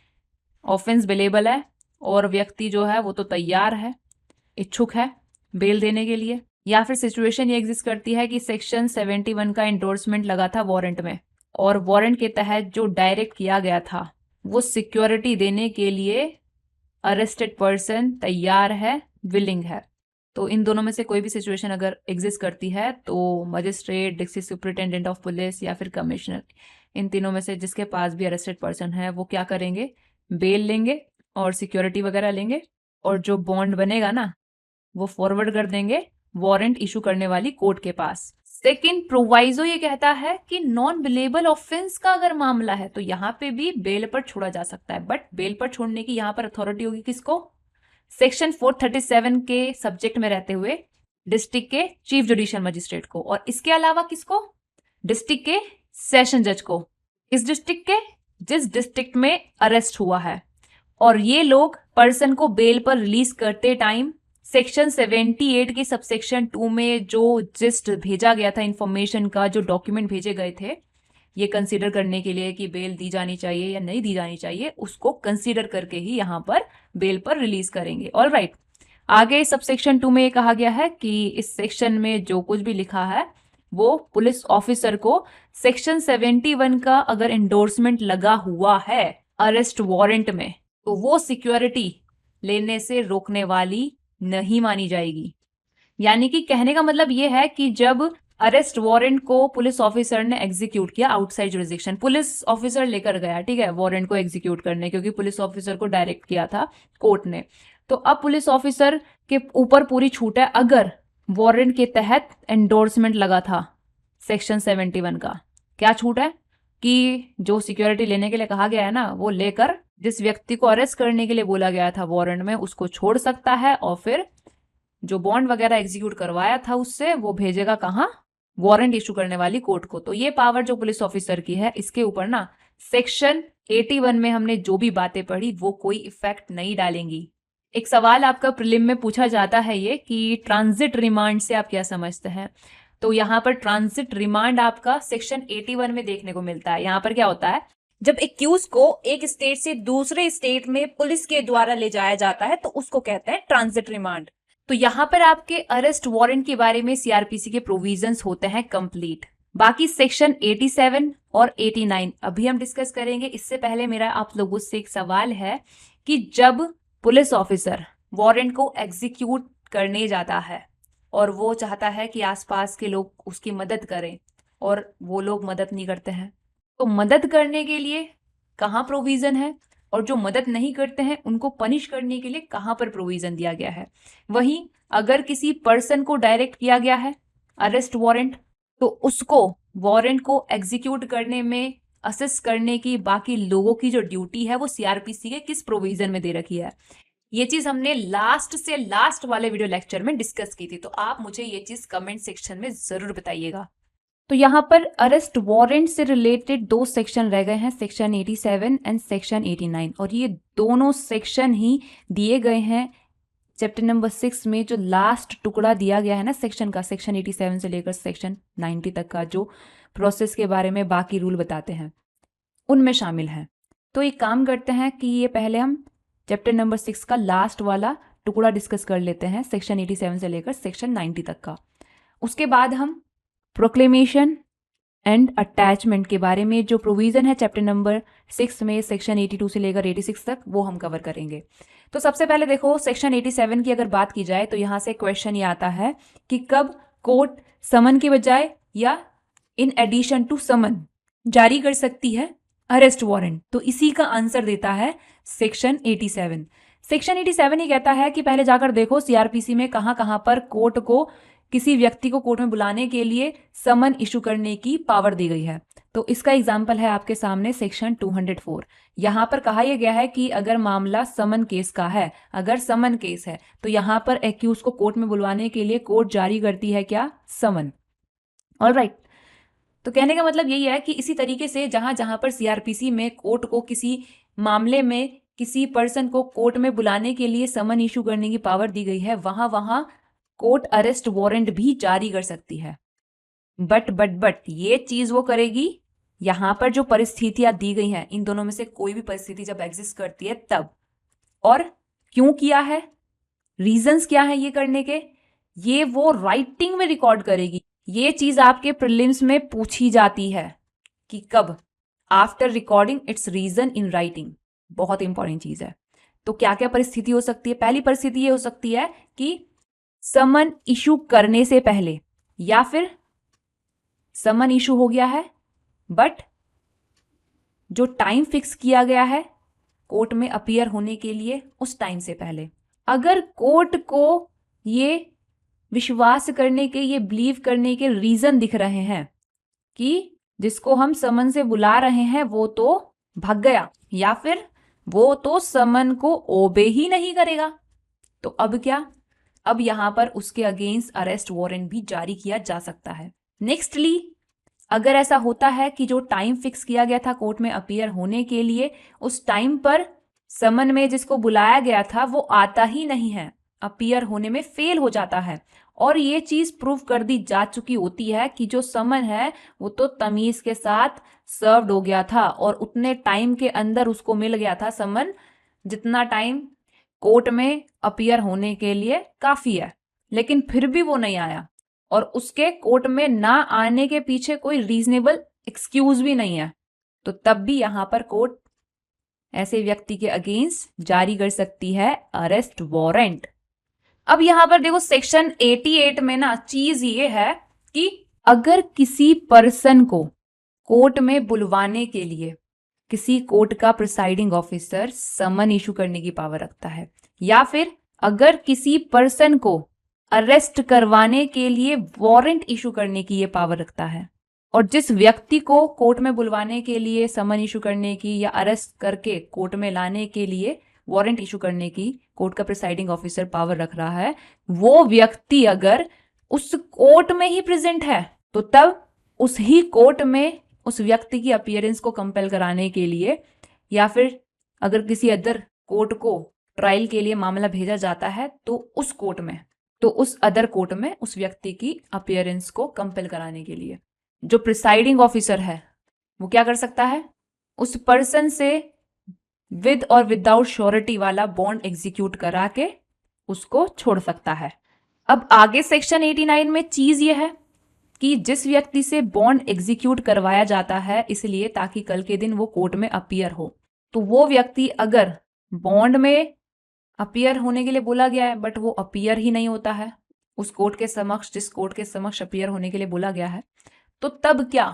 ऑफेंस बेलेबल है और व्यक्ति जो है वो तो तैयार है, इच्छुक है बेल देने के लिए, या फिर सिचुएशन ये एग्जिस्ट करती है कि सेक्शन 71 का एंडोर्समेंट लगा था वारंट में और वारंट के तहत जो डायरेक्ट किया गया था वो सिक्योरिटी देने के लिए अरेस्टेड पर्सन तैयार है, विलिंग है। तो इन दोनों में से कोई भी सिचुएशन अगर एग्जिस्ट करती है तो magistrate, district superintendent of police या फिर कमिश्नर, इन तीनों में से जिसके पास भी अरेस्टेड पर्सन है वो क्या करेंगे, बेल लेंगे और सिक्योरिटी वगैरह लेंगे और जो बॉन्ड बनेगा ना वो फॉरवर्ड कर देंगे वारंट इशू करने वाली कोर्ट के पास। सेकंड प्रोवाइजो ये कहता है कि नॉन बिलेबल ऑफेंस का अगर मामला है तो यहाँ पे भी बेल पर छोड़ा जा सकता है, बट बेल पर छोड़ने की यहाँ पर अथॉरिटी होगी किसको, सेक्शन 437 के सब्जेक्ट में रहते हुए डिस्ट्रिक्ट के चीफ जुडिशियल मजिस्ट्रेट को, और इसके अलावा किसको, डिस्ट्रिक्ट के सेशन जज को, इस डिस्ट्रिक्ट के जिस डिस्ट्रिक्ट में अरेस्ट हुआ है। और ये लोग पर्सन को बेल पर रिलीज करते टाइम सेक्शन 78 के सबसेक्शन 2 में जो जिस्ट भेजा गया था इंफॉर्मेशन का, जो डॉक्यूमेंट भेजे गए थे ये कंसीडर करने के लिए कि बेल दी जानी चाहिए या नहीं दी जानी चाहिए, उसको कंसीडर करके ही यहाँ पर बेल पर रिलीज करेंगे। ऑलराइट, आगे सबसेक्शन 2 में ये कहा गया है कि इस सेक्शन में जो कुछ भी लिखा है वो पुलिस ऑफिसर को सेक्शन 71 का अगर एंडोर्समेंट लगा हुआ है अरेस्ट वारंट में तो वो सिक्योरिटी लेने से रोकने वाली नहीं मानी जाएगी। यानी कि कहने का मतलब ये है कि जब अरेस्ट वारंट को पुलिस ऑफिसर ने एग्जीक्यूट किया आउटसाइड जुरिस्डिक्शन, पुलिस ऑफिसर लेकर गया, ठीक है, वारंट को एग्जीक्यूट करने, क्योंकि पुलिस ऑफिसर को डायरेक्ट किया था कोर्ट ने, तो अब पुलिस ऑफिसर के ऊपर पूरी छूट है अगर वारंट के तहत एंडोर्समेंट लगा था सेक्शन 71 का। क्या छूट है कि जो सिक्योरिटी लेने के लिए कहा गया है ना वो लेकर जिस व्यक्ति को अरेस्ट करने के लिए बोला गया था वारंट में उसको छोड़ सकता है और फिर जो बॉन्ड वगैरह एग्जीक्यूट करवाया था उससे वो भेजेगा कहाँ, वारंट इशू करने वाली कोर्ट को। तो ये पावर जो पुलिस ऑफिसर की है, इसके ऊपर ना सेक्शन 81 में हमने जो भी बातें पढ़ी वो कोई इफेक्ट नहीं डालेंगी। एक सवाल आपका प्रीलिम में पूछा जाता है ये कि ट्रांजिट रिमांड से आप क्या समझते हैं। तो यहाँ पर ट्रांजिट रिमांड आपका सेक्शन 81 में देखने को मिलता है। यहाँ पर क्या होता है, जब एक्यूज को एक स्टेट से दूसरे स्टेट में पुलिस के द्वारा ले जाया जाता है तो उसको कहते हैं ट्रांजिट रिमांड। तो यहाँ पर आपके अरेस्ट वारंट के बारे में सीआरपीसी के प्रोविजंस होते हैं कंप्लीट। बाकी सेक्शन 87 और 89 अभी हम डिस्कस करेंगे। इससे पहले मेरा आप लोगों से एक सवाल है कि जब पुलिस ऑफिसर वारंट को एग्जीक्यूट करने जाता है और वो चाहता है कि आसपास के लोग उसकी मदद करें और वो लोग मदद नहीं करते हैं, तो मदद करने के लिए कहाँ प्रोविजन है और जो मदद नहीं करते हैं उनको पनिश करने के लिए कहाँ पर प्रोविजन दिया गया है। वहीं अगर किसी पर्सन को डायरेक्ट किया गया है अरेस्ट वारंट, तो उसको वारंट को एग्जीक्यूट करने में असिस्ट करने की बाकी लोगों की जो ड्यूटी है वो सीआरपीसी के किस प्रोविजन में दे रखी है। ये चीज हमने लास्ट से लास्ट वाले वीडियो लेक्चर में डिस्कस की थी, तो आप मुझे ये चीज कमेंट सेक्शन में जरूर बताइएगा। तो यहाँ पर अरेस्ट वारंट से रिलेटेड दो सेक्शन रह गए हैं, सेक्शन 87 एंड सेक्शन 89, और ये दोनों सेक्शन ही दिए गए हैं चैप्टर नंबर 6 में। जो लास्ट टुकड़ा दिया गया है ना सेक्शन का, सेक्शन 87 से लेकर सेक्शन 90 तक का जो प्रोसेस के बारे में बाकी रूल बताते हैं उनमें शामिल है। तो एक काम करते हैं कि ये पहले हम चैप्टर नंबर 6 का लास्ट वाला टुकड़ा डिस्कस कर लेते हैं, सेक्शन 87 से लेकर सेक्शन 90 तक का। उसके बाद हम प्रोक्लेमेशन एंड अटैचमेंट के बारे में जो प्रोविजन है चैप्टर नंबर 6 में सेक्शन 82 से लेकर 86 तक वो हम कवर करेंगे। तो सबसे पहले देखो, सेक्शन 87 की अगर बात की जाए तो यहाँ से क्वेश्चन ये आता है कि कब कोर्ट समन के बजाय या इन एडिशन टू समन जारी कर सकती है अरेस्ट वारंट। तो इसी का आंसर देता है सेक्शन 87। सेक्शन 87 ही कहता है कि पहले जाकर देखो सीआरपीसी में कहाँ कहाँ पर कोर्ट को किसी व्यक्ति को कोर्ट में बुलाने के लिए समन इशू करने की पावर दी गई है। तो इसका एग्जाम्पल है आपके सामने सेक्शन 204। यहाँ पर कहा यह गया है कि अगर मामला समन केस का है, अगर समन केस है तो यहाँ पर एक्यूज को कोर्ट में बुलवाने के लिए कोर्ट जारी करती है क्या, समन। ऑलराइट, तो कहने का मतलब यही है कि इसी तरीके से जहां जहां पर सीआरपीसी में कोर्ट को किसी मामले में किसी पर्सन को कोर्ट में बुलाने के लिए समन इशू करने की पावर दी गई है, वहां वहां कोर्ट अरेस्ट वारंट भी जारी कर सकती है। बट ये चीज वो करेगी यहां पर जो परिस्थितियां दी गई हैं, इन दोनों में से कोई भी परिस्थिति जब एग्जिस्ट करती है तब, और क्यों किया है, रीजंस क्या है ये करने के, ये वो राइटिंग में रिकॉर्ड करेगी। ये चीज आपके प्रीलिम्स में पूछी जाती है कि कब, after recording its reason in writing. बहुत इंपॉर्टेंट चीज है। तो क्या क्या परिस्थिति हो सकती है। पहली परिस्थिति ये हो सकती है कि समन इशू करने से पहले, या फिर समन इशू हो गया है बट जो टाइम फिक्स किया गया है कोर्ट में अपीयर होने के लिए उस टाइम से पहले। अगर कोर्ट को ये विश्वास करने के, ये बिलीव करने के रीजन दिख रहे हैं कि जिसको हम समन से बुला रहे हैं वो तो भाग गया, या फिर वो तो समन को ओबे ही नहीं करेगा, तो अब क्या, अब यहां पर उसके अगेंस्ट अरेस्ट वारंट भी जारी किया जा सकता है। नेक्स्टली, अगर ऐसा होता है कि जो टाइम फिक्स किया गया था कोर्ट में अपीयर होने के लिए, उस टाइम पर समन में जिसको बुलाया गया था वो आता ही नहीं है, अपीयर होने में फेल हो जाता है, और ये चीज प्रूव कर दी जा चुकी होती है कि जो समन है वो तो तमीज के साथ सर्व्ड हो गया था और उतने टाइम के अंदर उसको मिल गया था समन जितना टाइम कोर्ट में अपीयर होने के लिए काफी है, लेकिन फिर भी वो नहीं आया, और उसके कोर्ट में ना आने के पीछे कोई रीजनेबल एक्सक्यूज भी नहीं है, तो तब भी यहां पर कोर्ट ऐसे व्यक्ति के अगेंस्ट जारी कर सकती है अरेस्ट वारंट। अब यहां पर देखो सेक्शन 88 में ना चीज ये है कि अगर किसी पर्सन को कोर्ट में बुलवाने के लिए किसी कोर्ट का प्रिसाइडिंग ऑफिसर समन इशू करने की पावर रखता है, या फिर अगर किसी पर्सन को अरेस्ट करवाने के लिए वारंट इशू करने की ये पावर रखता है, और जिस व्यक्ति को कोर्ट में बुलवाने के लिए समन इशू करने की या अरेस्ट करके कोर्ट में लाने के लिए वारंट इशू करने की कोर्ट का प्रिसाइडिंग ऑफिसर पावर रख रहा है, वो व्यक्ति अगर उस कोर्ट में ही प्रेजेंट है तो तब उस ही कोर्ट में उस व्यक्ति की अपीयरेंस को कंपेल कराने के लिए, या फिर अगर किसी अदर कोर्ट को ट्रायल के लिए मामला भेजा जाता है तो उस कोर्ट में, तो उस अदर कोर्ट में उस व्यक्ति की अपीयरेंस को कंपेल कराने के लिए जो प्रिसाइडिंग ऑफिसर है वो क्या कर सकता है, उस पर्सन से विद और विदाउट श्योरिटी वाला बॉन्ड एग्जीक्यूट करा के उसको छोड़ सकता है। अब आगे सेक्शन 89 में चीज ये है कि जिस व्यक्ति से बॉन्ड एग्जीक्यूट करवाया जाता है इसलिए ताकि कल के दिन वो कोर्ट में अपीयर हो, तो वो व्यक्ति अगर बॉन्ड में अपीयर होने के लिए बोला गया है बट वो अपीयर ही नहीं होता है उस कोर्ट के समक्ष, जिस कोर्ट के समक्ष अपीयर होने के लिए बोला गया है, तो तब क्या,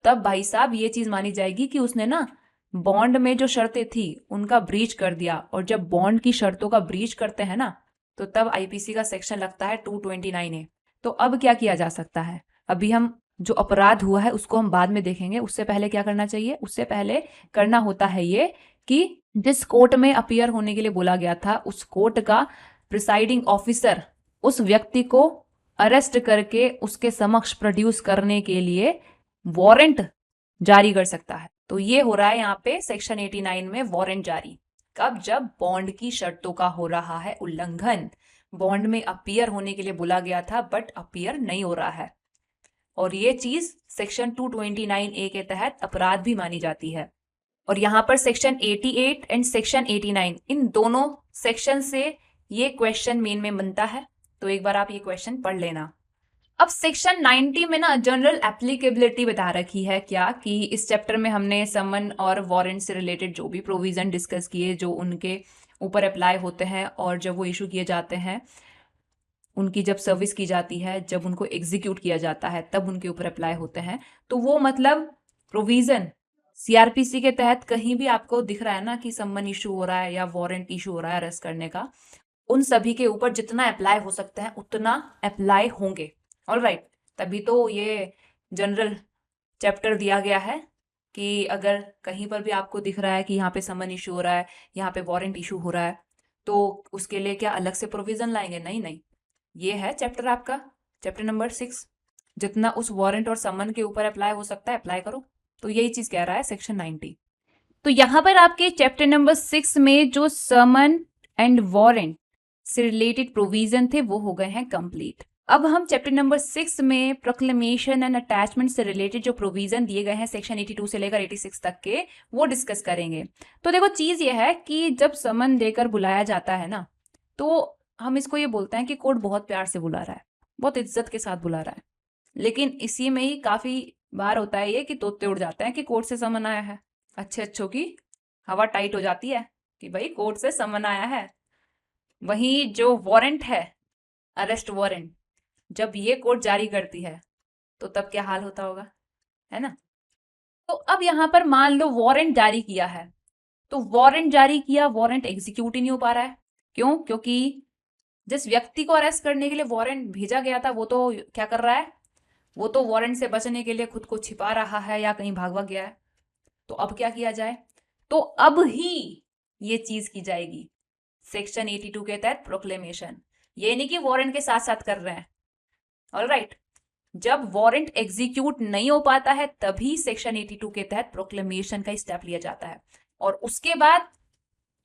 तब भाई साहब ये चीज मानी जाएगी कि उसने ना बॉन्ड में जो शर्तें थी उनका ब्रीच कर दिया। और जब बॉन्ड की शर्तों का ब्रीच करते हैं ना तो तब आईपीसी का सेक्शन लगता है 229A। तो अब क्या किया जा सकता है, अभी हम जो अपराध हुआ है उसको हम बाद में देखेंगे, उससे पहले क्या करना चाहिए, उससे पहले करना होता है ये कि जिस कोर्ट में अपीयर होने के लिए बोला गया था उस कोर्ट का प्रिसाइडिंग ऑफिसर उस व्यक्ति को अरेस्ट करके उसके समक्ष प्रोड्यूस करने के लिए वारंट जारी कर सकता है। तो ये हो रहा है यहाँ पे सेक्शन 89 में वारंट जारी कब, जब बॉन्ड की शर्तों का हो रहा है उल्लंघन, बॉन्ड में अपीयर होने के लिए बोला गया था बट अपीयर नहीं हो रहा है, और ये चीज सेक्शन 229A के तहत अपराध भी मानी जाती है। और यहाँ पर सेक्शन 88 एंड सेक्शन 89 इन दोनों सेक्शन से ये क्वेश्चन मेन में बनता है, तो एक बार आप ये क्वेश्चन पढ़ लेना। अब सेक्शन 90 में ना जनरल एप्लीकेबिलिटी बता रखी है क्या, कि इस चैप्टर में हमने समन और वारंट से रिलेटेड जो भी प्रोविजन डिस्कस किए जो उनके ऊपर अप्लाई होते हैं और जब वो इशू किए जाते हैं, उनकी जब सर्विस की जाती है, जब उनको एग्जीक्यूट किया जाता है तब उनके ऊपर अप्लाई होते हैं। तो वो मतलब प्रोविजन सीआरपीसी के तहत कहीं भी आपको दिख रहा है ना कि समन इशू हो रहा है या वारंट इशू हो रहा है अरेस्ट करने का, उन सभी के ऊपर जितना अप्लाई हो सकता है उतना अप्लाई होंगे। ऑलराइट, तभी तो ये जनरल चैप्टर दिया गया है कि अगर कहीं पर भी आपको दिख रहा है कि यहाँ पे समन इशू हो रहा है, यहाँ पे वारंट इशू हो रहा है, तो उसके लिए क्या अलग से प्रोविजन लाएंगे? नहीं, ये है चैप्टर आपका, चैप्टर नंबर 6, जितना उस वारंट और समन के ऊपर अप्लाई हो सकता है अप्लाई करो। तो यही चीज कह रहा है सेक्शन 90। तो यहाँ पर आपके चैप्टर नंबर 6 में जो समन एंड वारंट से रिलेटेड प्रोविजन थे वो हो गए हैं कंप्लीट। अब हम चैप्टर नंबर 6 में प्रोक्लेमेशन एंड अटैचमेंट से रिलेटेड जो प्रोविजन दिए गए हैं सेक्शन 82 से लेकर 86 तक के, वो डिस्कस करेंगे। तो देखो चीज ये है कि जब समन देकर बुलाया जाता है ना, तो हम इसको ये बोलते हैं कि कोर्ट बहुत प्यार से बुला रहा है, बहुत इज्जत के साथ बुला रहा है, लेकिन इसी में ही काफी बार होता है ये कि तोते उड़ जाते हैं कि कोर्ट से समन आया है, अच्छों की हवा टाइट हो जाती है कि भाई कोर्ट से समन आया है। वहीं जो वारंट है, अरेस्ट वारंट, जब ये कोर्ट जारी करती है तो तब क्या हाल होता होगा, है ना। तो अब यहाँ पर मान लो वारंट जारी किया है, तो वारंट जारी किया, वारंट एग्जीक्यूट ही नहीं हो पा रहा है। क्यों? क्योंकि जिस व्यक्ति को अरेस्ट करने के लिए वारंट भेजा गया था वो तो क्या कर रहा है, वो तो वारंट से बचने के लिए खुद को छिपा रहा है या कहीं भाग गया है। तो अब क्या किया जाए? तो अब ही ये चीज की जाएगी सेक्शन 82 के तहत प्रोक्लेमेशन। ये नहीं कि वारंट के साथ साथ कर रहे हैं। ऑलराइट, जब वारंट एग्जीक्यूट नहीं हो पाता है तभी सेक्शन 82 के तहत प्रोक्लेमेशन का स्टेप लिया जाता है, और उसके बाद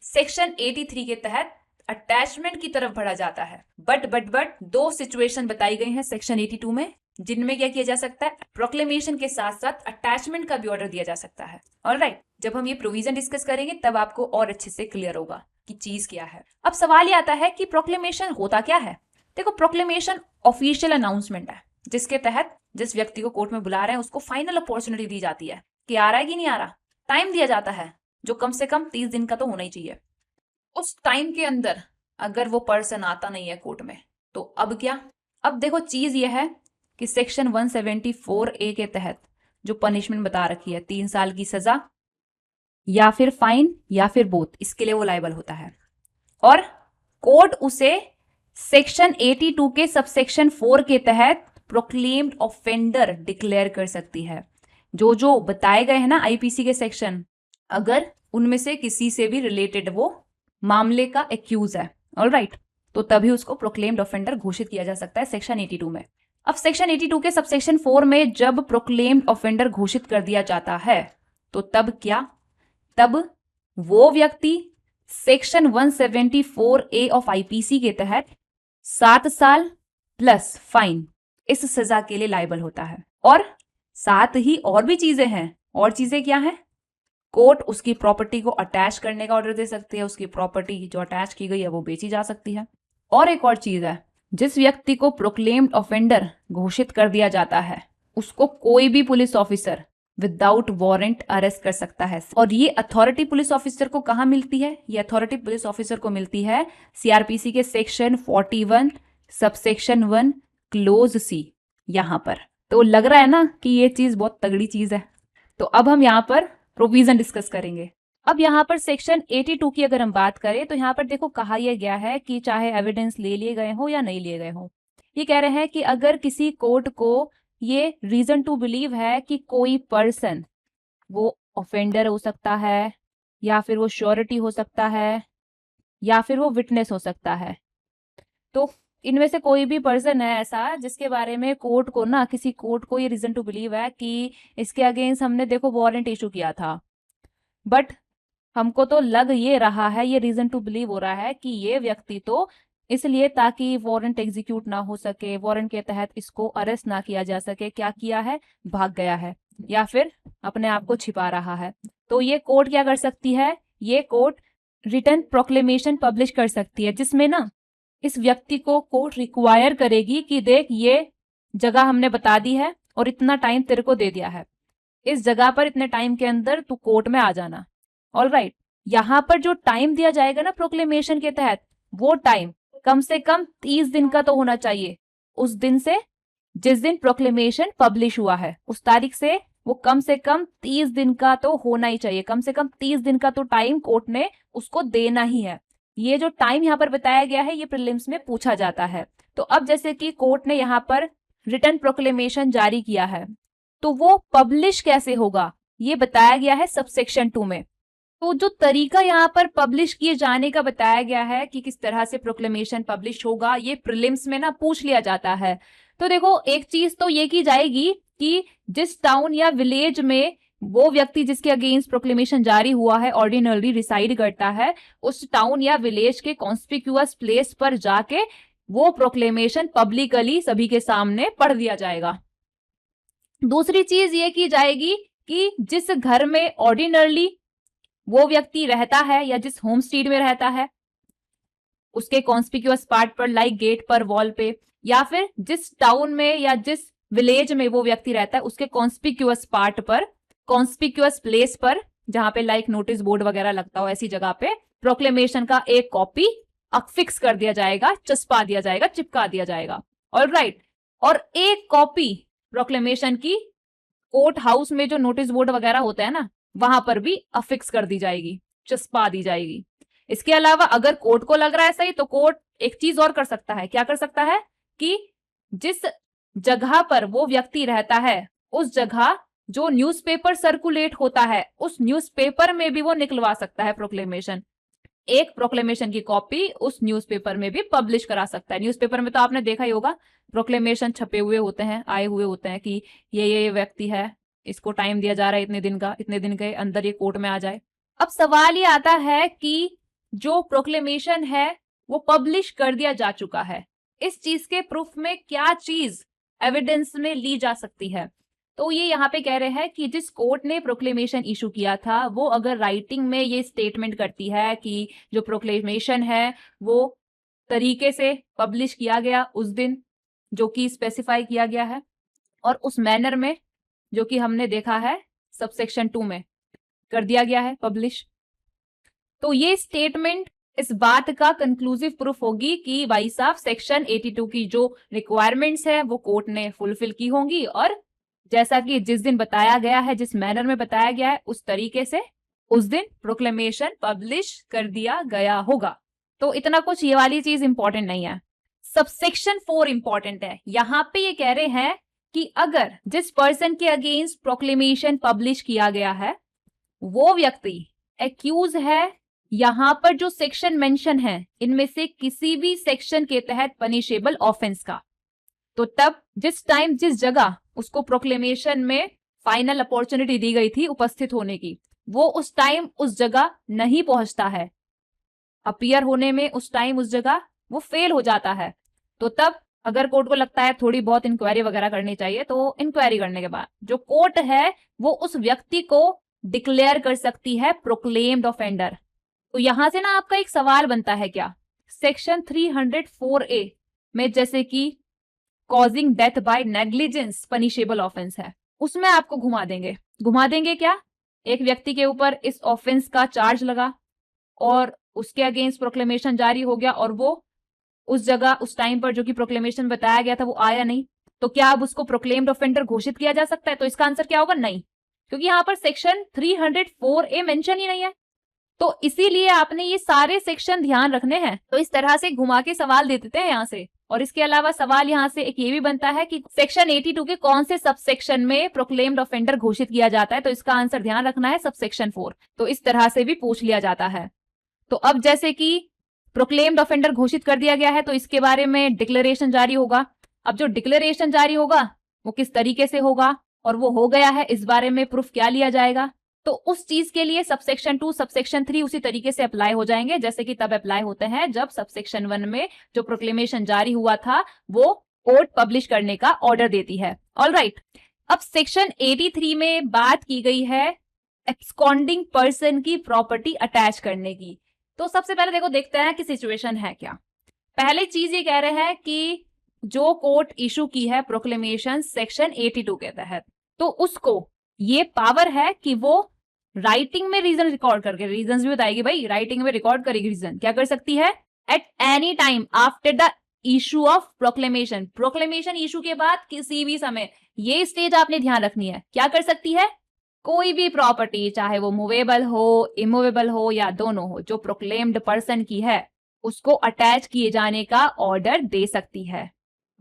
सेक्शन 83 के तहत अटैचमेंट की तरफ बढ़ा जाता है। बट दो सिचुएशन बताई गई हैं सेक्शन 82 में जिनमें क्या किया जा सकता है, प्रोक्लेमेशन के साथ साथ अटैचमेंट का भी ऑर्डर दिया जा सकता है। ऑलराइट, जब हम ये प्रोविजन डिस्कस करेंगे तब आपको और अच्छे से क्लियर होगा कि चीज क्या है। अब सवाल ये आता है कि प्रोक्लेमेशन होता क्या है। देखो, प्रोक्लेमेशन ऑफिशियल अनाउंसमेंट है जिसके तहत जिस व्यक्ति को कोर्ट में बुला रहे हैं उसको फाइनल अपॉर्चुनिटी दी जाती है कि आ रहा है कि नहीं आ रहा। टाइम दिया जाता है जो कम से कम 30 दिन का तो होना ही चाहिए। उस टाइम के अंदर अगर वो पर्सन आता नहीं है कोर्ट में तो अब क्या? अब देखो चीज ये है कि सेक्शन 174A के तहत जो पनिशमेंट बता रखी है 3 साल की सजा या फिर फाइन या फिर बोथ, इसके लिए वो लायबल होता है। और कोर्ट उसे सेक्शन 82 के सबसेक्शन 4 के तहत प्रोक्लेम्ड ऑफेंडर डिक्लेयर कर सकती है। जो जो बताए गए हैं ना आईपीसी के सेक्शन, अगर उनमें से किसी से भी रिलेटेड वो मामले का एक्यूज है, ऑलराइट, तो तभी उसको प्रोक्लेम्ड ऑफेंडर घोषित किया जा सकता है सेक्शन 82 में। अब सेक्शन 82 के सबसेक्शन 4 में जब प्रोक्लेम्ड ऑफेंडर घोषित कर दिया जाता है तो तब क्या, तब वो व्यक्ति सेक्शन 174A ऑफ आईपीसी के तहत 7 साल प्लस फाइन इस सजा के लिए लायबल होता है। और साथ ही और भी चीजें हैं। और चीजें क्या हैं? कोर्ट उसकी प्रॉपर्टी को अटैच करने का ऑर्डर दे सकती है, उसकी प्रॉपर्टी जो अटैच की गई है वो बेची जा सकती है। और एक और चीज है, जिस व्यक्ति को प्रोक्लेम्ड ऑफेंडर घोषित कर दिया जाता है उसको कोई भी police officer without warrant arrest कर सकता है। और ये अथॉरिटी पुलिस ऑफिसर को कहां मिलती है? ये अथॉरिटी पुलिस ऑफिसर को मिलती है सीआरपीसी के सेक्शन 41 सबसेक्शन 1 क्लोज सी, यहां पर। तो लग रहा है ना कि ये चीज बहुत तगड़ी चीज है। तो अब हम यहाँ पर प्रोविजन डिस्कस करेंगे। अब यहाँ पर सेक्शन 82 की अगर हम बात करें तो यहाँ पर देखो कहा यह गया है कि चाहे एविडेंस ले लिए गए हो या नहीं लिए गए हो, ये कह रहे हैं कि अगर किसी कोर्ट को ये रीजन टू बिलीव है कि कोई पर्सन वो ऑफेंडर हो सकता है या फिर वो श्योरिटी हो सकता है या फिर वो विटनेस हो सकता है, तो इनमें से कोई भी पर्सन है ऐसा जिसके बारे में कोर्ट को ना, किसी कोर्ट को ये रीजन टू बिलीव है कि इसके अगेंस्ट हमने देखो वारंट इशू किया था, बट हमको तो लग ये रहा है, ये रीजन टू बिलीव हो रहा है कि ये व्यक्ति तो इसलिए ताकि वारंट एग्जीक्यूट ना हो सके, वारंट के तहत इसको अरेस्ट ना किया जा सके, क्या किया है? भाग गया है या फिर अपने आप को छिपा रहा है। तो ये कोर्ट क्या कर सकती है? ये कोर्ट रिटन प्रोक्लेमेशन पब्लिश कर सकती है जिसमें ना इस व्यक्ति को कोर्ट रिक्वायर करेगी कि देख ये जगह हमने बता दी है और इतना टाइम तेरे को दे दिया है, इस जगह पर इतने टाइम के अंदर तू कोर्ट में आ जाना। ऑलराइट, यहाँ पर जो टाइम दिया जाएगा ना प्रोक्लेमेशन के तहत, वो टाइम कम से कम 30 दिन का तो होना चाहिए। उस दिन से जिस दिन प्रोक्लेमेशन पब्लिश हुआ है उस तारीख से वो कम से कम 30 दिन का तो होना ही चाहिए। कम से कम 30 दिन का तो टाइम कोर्ट ने उसको देना ही है। ये जो टाइम यहाँ पर बताया गया है ये प्रीलिम्स में पूछा जाता है। तो अब जैसे कि कोर्ट ने यहाँ पर रिटन प्रोक्लेमेशन जारी किया है तो वो पब्लिश कैसे होगा ये बताया गया है सबसेक्शन 2 में। तो जो तरीका यहाँ पर पब्लिश किए जाने का बताया गया है कि किस तरह से प्रोक्लेमेशन पब्लिश होगा, ये प्रीलिम्स में ना पूछ लिया जाता है। तो देखो एक चीज तो ये की जाएगी कि जिस टाउन या विलेज में वो व्यक्ति जिसके अगेंस्ट प्रोक्लेमेशन जारी हुआ है ऑर्डिनरी रिसाइड करता है, उस टाउन या विलेज के कॉन्स्पिक्यूअस प्लेस पर जाके वो प्रोक्लेमेशन पब्लिकली सभी के सामने पढ़ दिया जाएगा। दूसरी चीज ये की जाएगी कि जिस घर में ऑर्डिनरली वो व्यक्ति रहता है या जिस होम स्ट्रीट में रहता है उसके कॉन्स्पिक्यूअस पार्ट पर, लाइक गेट पर, वॉल पे, या फिर जिस टाउन में या जिस विलेज में वो व्यक्ति रहता है उसके कॉन्स्पिक्यूअस पार्ट पर, कॉन्स्पिक्यूअस प्लेस पर, जहां पे लाइक नोटिस बोर्ड वगैरह लगता हो, ऐसी जगह पे प्रोक्लेमेशन का एक कॉपी अफिक्स कर दिया जाएगा, चस्पा दिया जाएगा, चिपका दिया जाएगा। ऑलराइट, और एक कॉपी प्रोक्लेमेशन की कोर्ट हाउस में जो नोटिस बोर्ड वगैरह होता है ना वहां पर भी अफिक्स कर दी जाएगी, चस्पा दी जाएगी। इसके अलावा अगर कोर्ट को लग रहा है सही तो कोर्ट एक चीज और कर सकता है। क्या कर सकता है कि जिस जगह पर वो व्यक्ति रहता है उस जगह जो न्यूज़पेपर सर्कुलेट होता है उस न्यूज़पेपर में भी वो निकलवा सकता है प्रोक्लेमेशन। एक प्रोक्लेमेशन की कॉपी उस न्यूज़पेपर में भी पब्लिश करा सकता है। न्यूज़पेपर में तो आपने देखा ही होगा प्रोक्लेमेशन छपे हुए होते हैं, आए हुए होते हैं कि ये व्यक्ति है, इसको टाइम दिया जा रहा है इतने दिन का, इतने दिन के अंदर ये कोर्ट में आ जाए। अब सवाल ये आता है कि जो प्रोक्लेमेशन है वो पब्लिश कर दिया जा चुका है, इस चीज के प्रूफ में क्या चीज एविडेंस में ली जा सकती है? तो ये यहाँ पे कह रहे हैं कि जिस कोर्ट ने प्रोक्लेमेशन इशू किया था वो अगर राइटिंग में ये स्टेटमेंट करती है कि जो प्रोक्लेमेशन है वो तरीके से पब्लिश किया गया उस दिन जो कि स्पेसिफाई किया गया है और उस मैनर में जो कि हमने देखा है सबसेक्शन 2 में कर दिया गया है पब्लिश, तो ये स्टेटमेंट इस बात का कंक्लूसिव प्रूफ होगी कि भाई साहब सेक्शन 82 की जो रिक्वायरमेंट्स है वो कोर्ट ने फुलफिल की होंगी और जैसा कि जिस दिन बताया गया है, जिस मैनर में बताया गया है उस तरीके से उस दिन प्रोक्लेमेशन पब्लिश कर दिया गया होगा। तो इतना कुछ ये वाली चीज इंपॉर्टेंट नहीं है। सबसेक्शन 4 इंपॉर्टेंट है। यहां पे ये कह रहे हैं कि अगर जिस पर्सन के अगेंस्ट प्रोक्लेमेशन पब्लिश किया गया है वो व्यक्ति एक्यूज है, यहां पर जो सेक्शन मेंशन है इनमें से किसी भी सेक्शन के तहत पनिशेबल ऑफेंस का, तो तब जिस टाइम जिस जगह उसको प्रोक्लेमेशन में फाइनल अपॉर्चुनिटी दी गई थी उपस्थित होने की, वो उस टाइम उस जगह नहीं पहुंचता है, अपीयर होने में उस टाइम उस जगह वो फेल हो जाता है, तो तब अगर कोर्ट को लगता है थोड़ी बहुत इंक्वायरी वगैरह करनी चाहिए, तो इंक्वायरी करने के बाद जो कोर्ट है वो उस व्यक्ति को डिक्लेयर कर सकती है प्रोक्लेम्ड ऑफेंडर। तो यहां से ना आपका एक सवाल बनता है, क्या सेक्शन 304A में जैसे कि causing death by negligence punishable offence है, उसमें आपको घुमा देंगे क्या, एक व्यक्ति के ऊपर इस ऑफेंस का चार्ज लगा और उसके अगेंस्ट प्रोक्लेमेशन जारी हो गया और वो उस जगह उस टाइम पर जो कि प्रोक्लेमेशन बताया गया था वो आया नहीं, तो क्या अब उसको प्रोक्लेम्ड ऑफेंडर घोषित किया जा सकता है? तो इसका आंसर क्या होगा, नहीं, क्योंकि यहां पर सेक्शन 304A मेंशन ही नहीं है। तो इसीलिए आपने ये सारे सेक्शन ध्यान रखने हैं। तो इस तरह से घुमा के सवाल दे देते हैं यहाँ से। और इसके अलावा सवाल यहाँ से एक ये भी बनता है कि सेक्शन 82 के कौन से सब सेक्शन में प्रोक्लेम्ड ऑफेंडर घोषित किया जाता है, तो इसका आंसर ध्यान रखना है, सब सेक्शन 4। तो इस तरह से भी पूछ लिया जाता है। तो अब जैसे कि प्रोक्लेम्ड ऑफेंडर घोषित कर दिया गया है, तो इसके बारे में डिक्लेरेशन जारी होगा। अब जो डिक्लेरेशन जारी होगा वो किस तरीके से होगा और वो हो गया है, इस बारे में प्रूफ क्या लिया जाएगा, तो उस चीज के लिए सबसेक्शन 2 सबसेक्शन 3 उसी तरीके से अप्लाई हो जाएंगे जैसे कि तब अप्लाई होते हैं जब सबसेक्शन 1 में जो प्रोक्लेमेशन जारी हुआ था वो कोर्ट पब्लिश करने का ऑर्डर देती है। ऑलराइट, अब सेक्शन 83 में बात की गई है एब्सकॉन्डिंग पर्सन की प्रॉपर्टी अटैच करने की। तो सबसे पहले देखो देखते हैं कि सिचुएशन है क्या। पहले चीज ये कह रहे हैं कि जो कोर्ट इशू की है प्रोक्लेमेशन सेक्शन 82 के तहत, तो उसको ये पावर है कि वो राइटिंग में रीजन रिकॉर्ड करके, रीजन भी बताएगी भाई, राइटिंग में रिकॉर्ड करेगी रीजन, क्या कर सकती है, at any time after the issue of proclamation, proclamation issue के बाद किसी भी समय, ये स्टेज आपने ध्यान रखनी है, क्या कर सकती है, कोई भी प्रॉपर्टी चाहे वो मूवेबल हो, इमूवेबल हो या दोनों हो, जो प्रोक्लेम्ड पर्सन की है उसको अटैच किए जाने का ऑर्डर दे सकती है।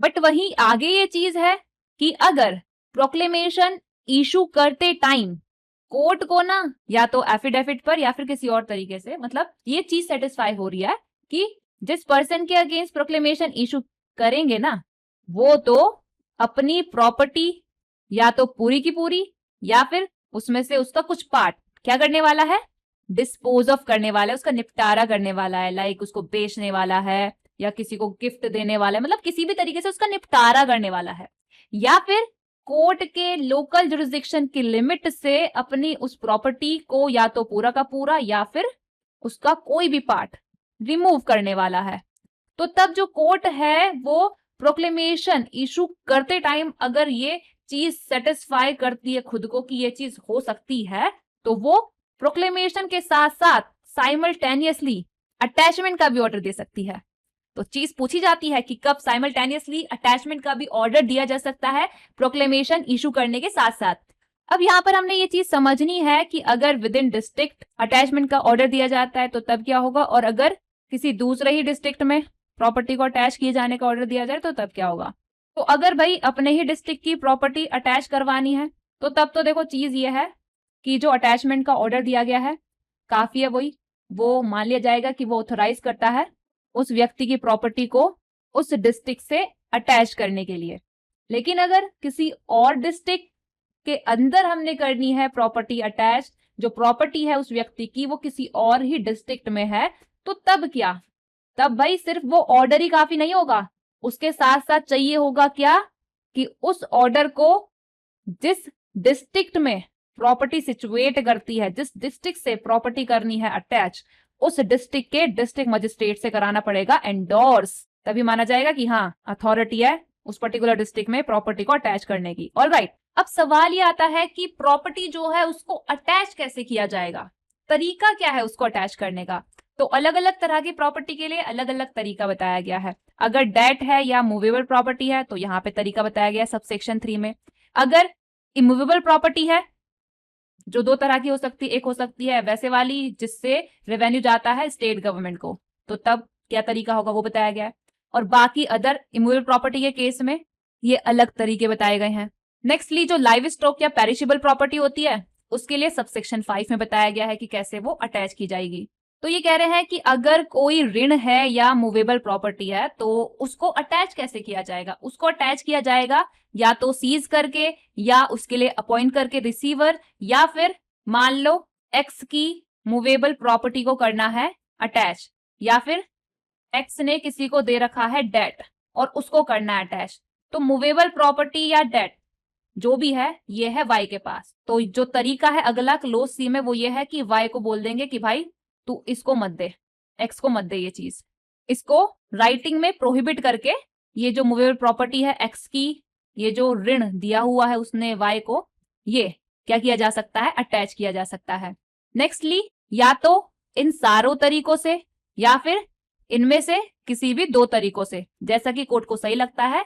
बट वहीं आगे ये चीज है कि अगर प्रोक्लेमेशन इशू करते टाइम कोर्ट को ना या तो एफिडेविट पर या फिर किसी और तरीके से, मतलब ये चीज सेटिस्फाई हो रही है कि जिस पर्सन के अगेंस्ट प्रोक्लेमेशन इशू करेंगे ना वो तो अपनी प्रॉपर्टी या तो पूरी की पूरी या फिर उसमें से उसका कुछ पार्ट क्या करने वाला है, डिस्पोज ऑफ करने वाला है, उसका निपटारा करने वाला है, लाइक उसको बेचने वाला है या किसी को गिफ्ट देने वाला है, मतलब किसी भी तरीके से उसका निपटारा करने वाला है, या फिर कोर्ट के लोकल जुरिस्डिक्शन की लिमिट से अपनी उस प्रॉपर्टी को या तो पूरा का पूरा या फिर उसका कोई भी पार्ट रिमूव करने वाला है। तो तब जो कोर्ट है वो प्रोक्लेमेशन इशू करते टाइम अगर ये चीज सेटिस्फाई करती है खुद को कि ये चीज हो सकती है, तो वो प्रोक्लेमेशन के साथ साथ साइमल्टेनियसली अटैचमेंट का भी ऑर्डर दे सकती है। तो चीज पूछी जाती है कि कब साइमल्टेनियसली अटैचमेंट का भी ऑर्डर दिया जा सकता है प्रोक्लेमेशन इशू करने के साथ साथ। अब यहाँ पर हमने ये चीज समझनी है कि अगर विद इन डिस्ट्रिक्ट अटैचमेंट का ऑर्डर दिया जाता है तो तब क्या होगा, और अगर किसी दूसरे ही डिस्ट्रिक्ट में प्रॉपर्टी को अटैच किए जाने का ऑर्डर दिया जाए तो तब क्या होगा। तो अगर भाई अपने ही डिस्ट्रिक्ट की प्रॉपर्टी अटैच करवानी है तो तब तो देखो चीज ये है कि जो अटैचमेंट का ऑर्डर दिया गया है काफी है, वही वो मान लिया जाएगा कि वो ऑथोराइज करता है उस व्यक्ति की प्रॉपर्टी को उस डिस्ट्रिक्ट से अटैच करने के लिए। लेकिन अगर किसी और डिस्ट्रिक्ट के अंदर हमने करनी है प्रॉपर्टी अटैच, जो प्रॉपर्टी है उस व्यक्ति की वो किसी और ही डिस्ट्रिक्ट में है, तो तब क्या, तब भाई सिर्फ वो ऑर्डर ही काफी नहीं होगा, उसके साथ साथ चाहिए होगा क्या कि उस ऑर्डर को जिस डिस्ट्रिक्ट में प्रॉपर्टी सिचुएट करती है, जिस डिस्ट्रिक्ट से प्रॉपर्टी करनी है अटैच, उस डिस्ट्रिक्ट के डिस्ट्रिक्ट मजिस्ट्रेट से कराना पड़ेगा एंडोर्स, तभी माना जाएगा कि हाँ अथॉरिटी है उस पर्टिकुलर डिस्ट्रिक्ट में प्रॉपर्टी को अटैच करने की। ऑलराइट, अब सवाल ये आता है कि प्रॉपर्टी जो है उसको अटैच कैसे किया जाएगा, तरीका क्या है उसको अटैच करने का। तो अलग अलग तरह की प्रॉपर्टी के लिए अलग अलग तरीका बताया गया है। अगर डेट है या मूवेबल प्रॉपर्टी है तो यहाँ पे तरीका बताया गया है सबसेक्शन 3 में। अगर इमूवेबल प्रॉपर्टी है जो दो तरह की हो सकती है, एक हो सकती है वैसे वाली जिससे रेवेन्यू जाता है स्टेट गवर्नमेंट को, तो तब क्या तरीका होगा वो बताया गया है। और बाकी अदर इमूवेबल प्रॉपर्टी के केस में ये अलग तरीके बताए गए हैं। नेक्स्टली जो लाइव स्टॉक या पेरिशेबल प्रॉपर्टी होती है उसके लिए सबसेक्शन 5 में बताया गया है कि कैसे वो अटैच की जाएगी। तो ये कह रहे हैं कि अगर कोई ऋण है या मूवेबल प्रॉपर्टी है तो उसको अटैच कैसे किया जाएगा। उसको अटैच किया जाएगा या तो सीज करके या उसके लिए अपॉइंट करके रिसीवर, या फिर मान लो एक्स की मूवेबल प्रॉपर्टी को करना है अटैच, या फिर एक्स ने किसी को दे रखा है डेट और उसको करना है अटैच। तो मूवेबल प्रॉपर्टी या डेट जो भी है ये है वाई के पास। तो जो तरीका है अगला क्लोज सी में वो ये है कि वाई को बोल देंगे कि भाई तू इसको मत दे, एक्स को मत दे ये चीज। इसको राइटिंग में प्रोहिबिट करके ये जो मूवेबल प्रॉपर्टी है एक्स की, ये जो ऋण दिया हुआ है उसने वाई को, ये क्या किया जा सकता है, अटैच किया जा सकता है। नेक्स्टली, या तो इन सारों तरीकों से या फिर इनमें से किसी भी दो तरीकों से, जैसा कि कोर्ट को सही लगता है,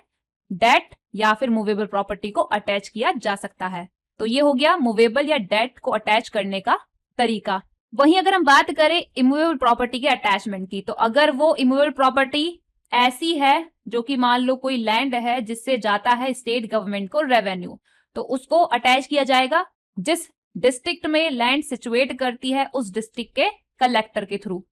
डेट या फिर मूवेबल प्रॉपर्टी को अटैच किया जा सकता है। तो ये हो गया मूवेबल या डेट को अटैच करने का तरीका। वहीं अगर हम बात करें इमूवेबल प्रॉपर्टी के अटैचमेंट की, तो अगर वो इमूवेबल प्रॉपर्टी ऐसी है जो कि मान लो कोई लैंड है जिससे जाता है स्टेट गवर्नमेंट को रेवेन्यू, तो उसको अटैच किया जाएगा जिस डिस्ट्रिक्ट में लैंड सिचुएट करती है उस डिस्ट्रिक्ट के कलेक्टर के थ्रू।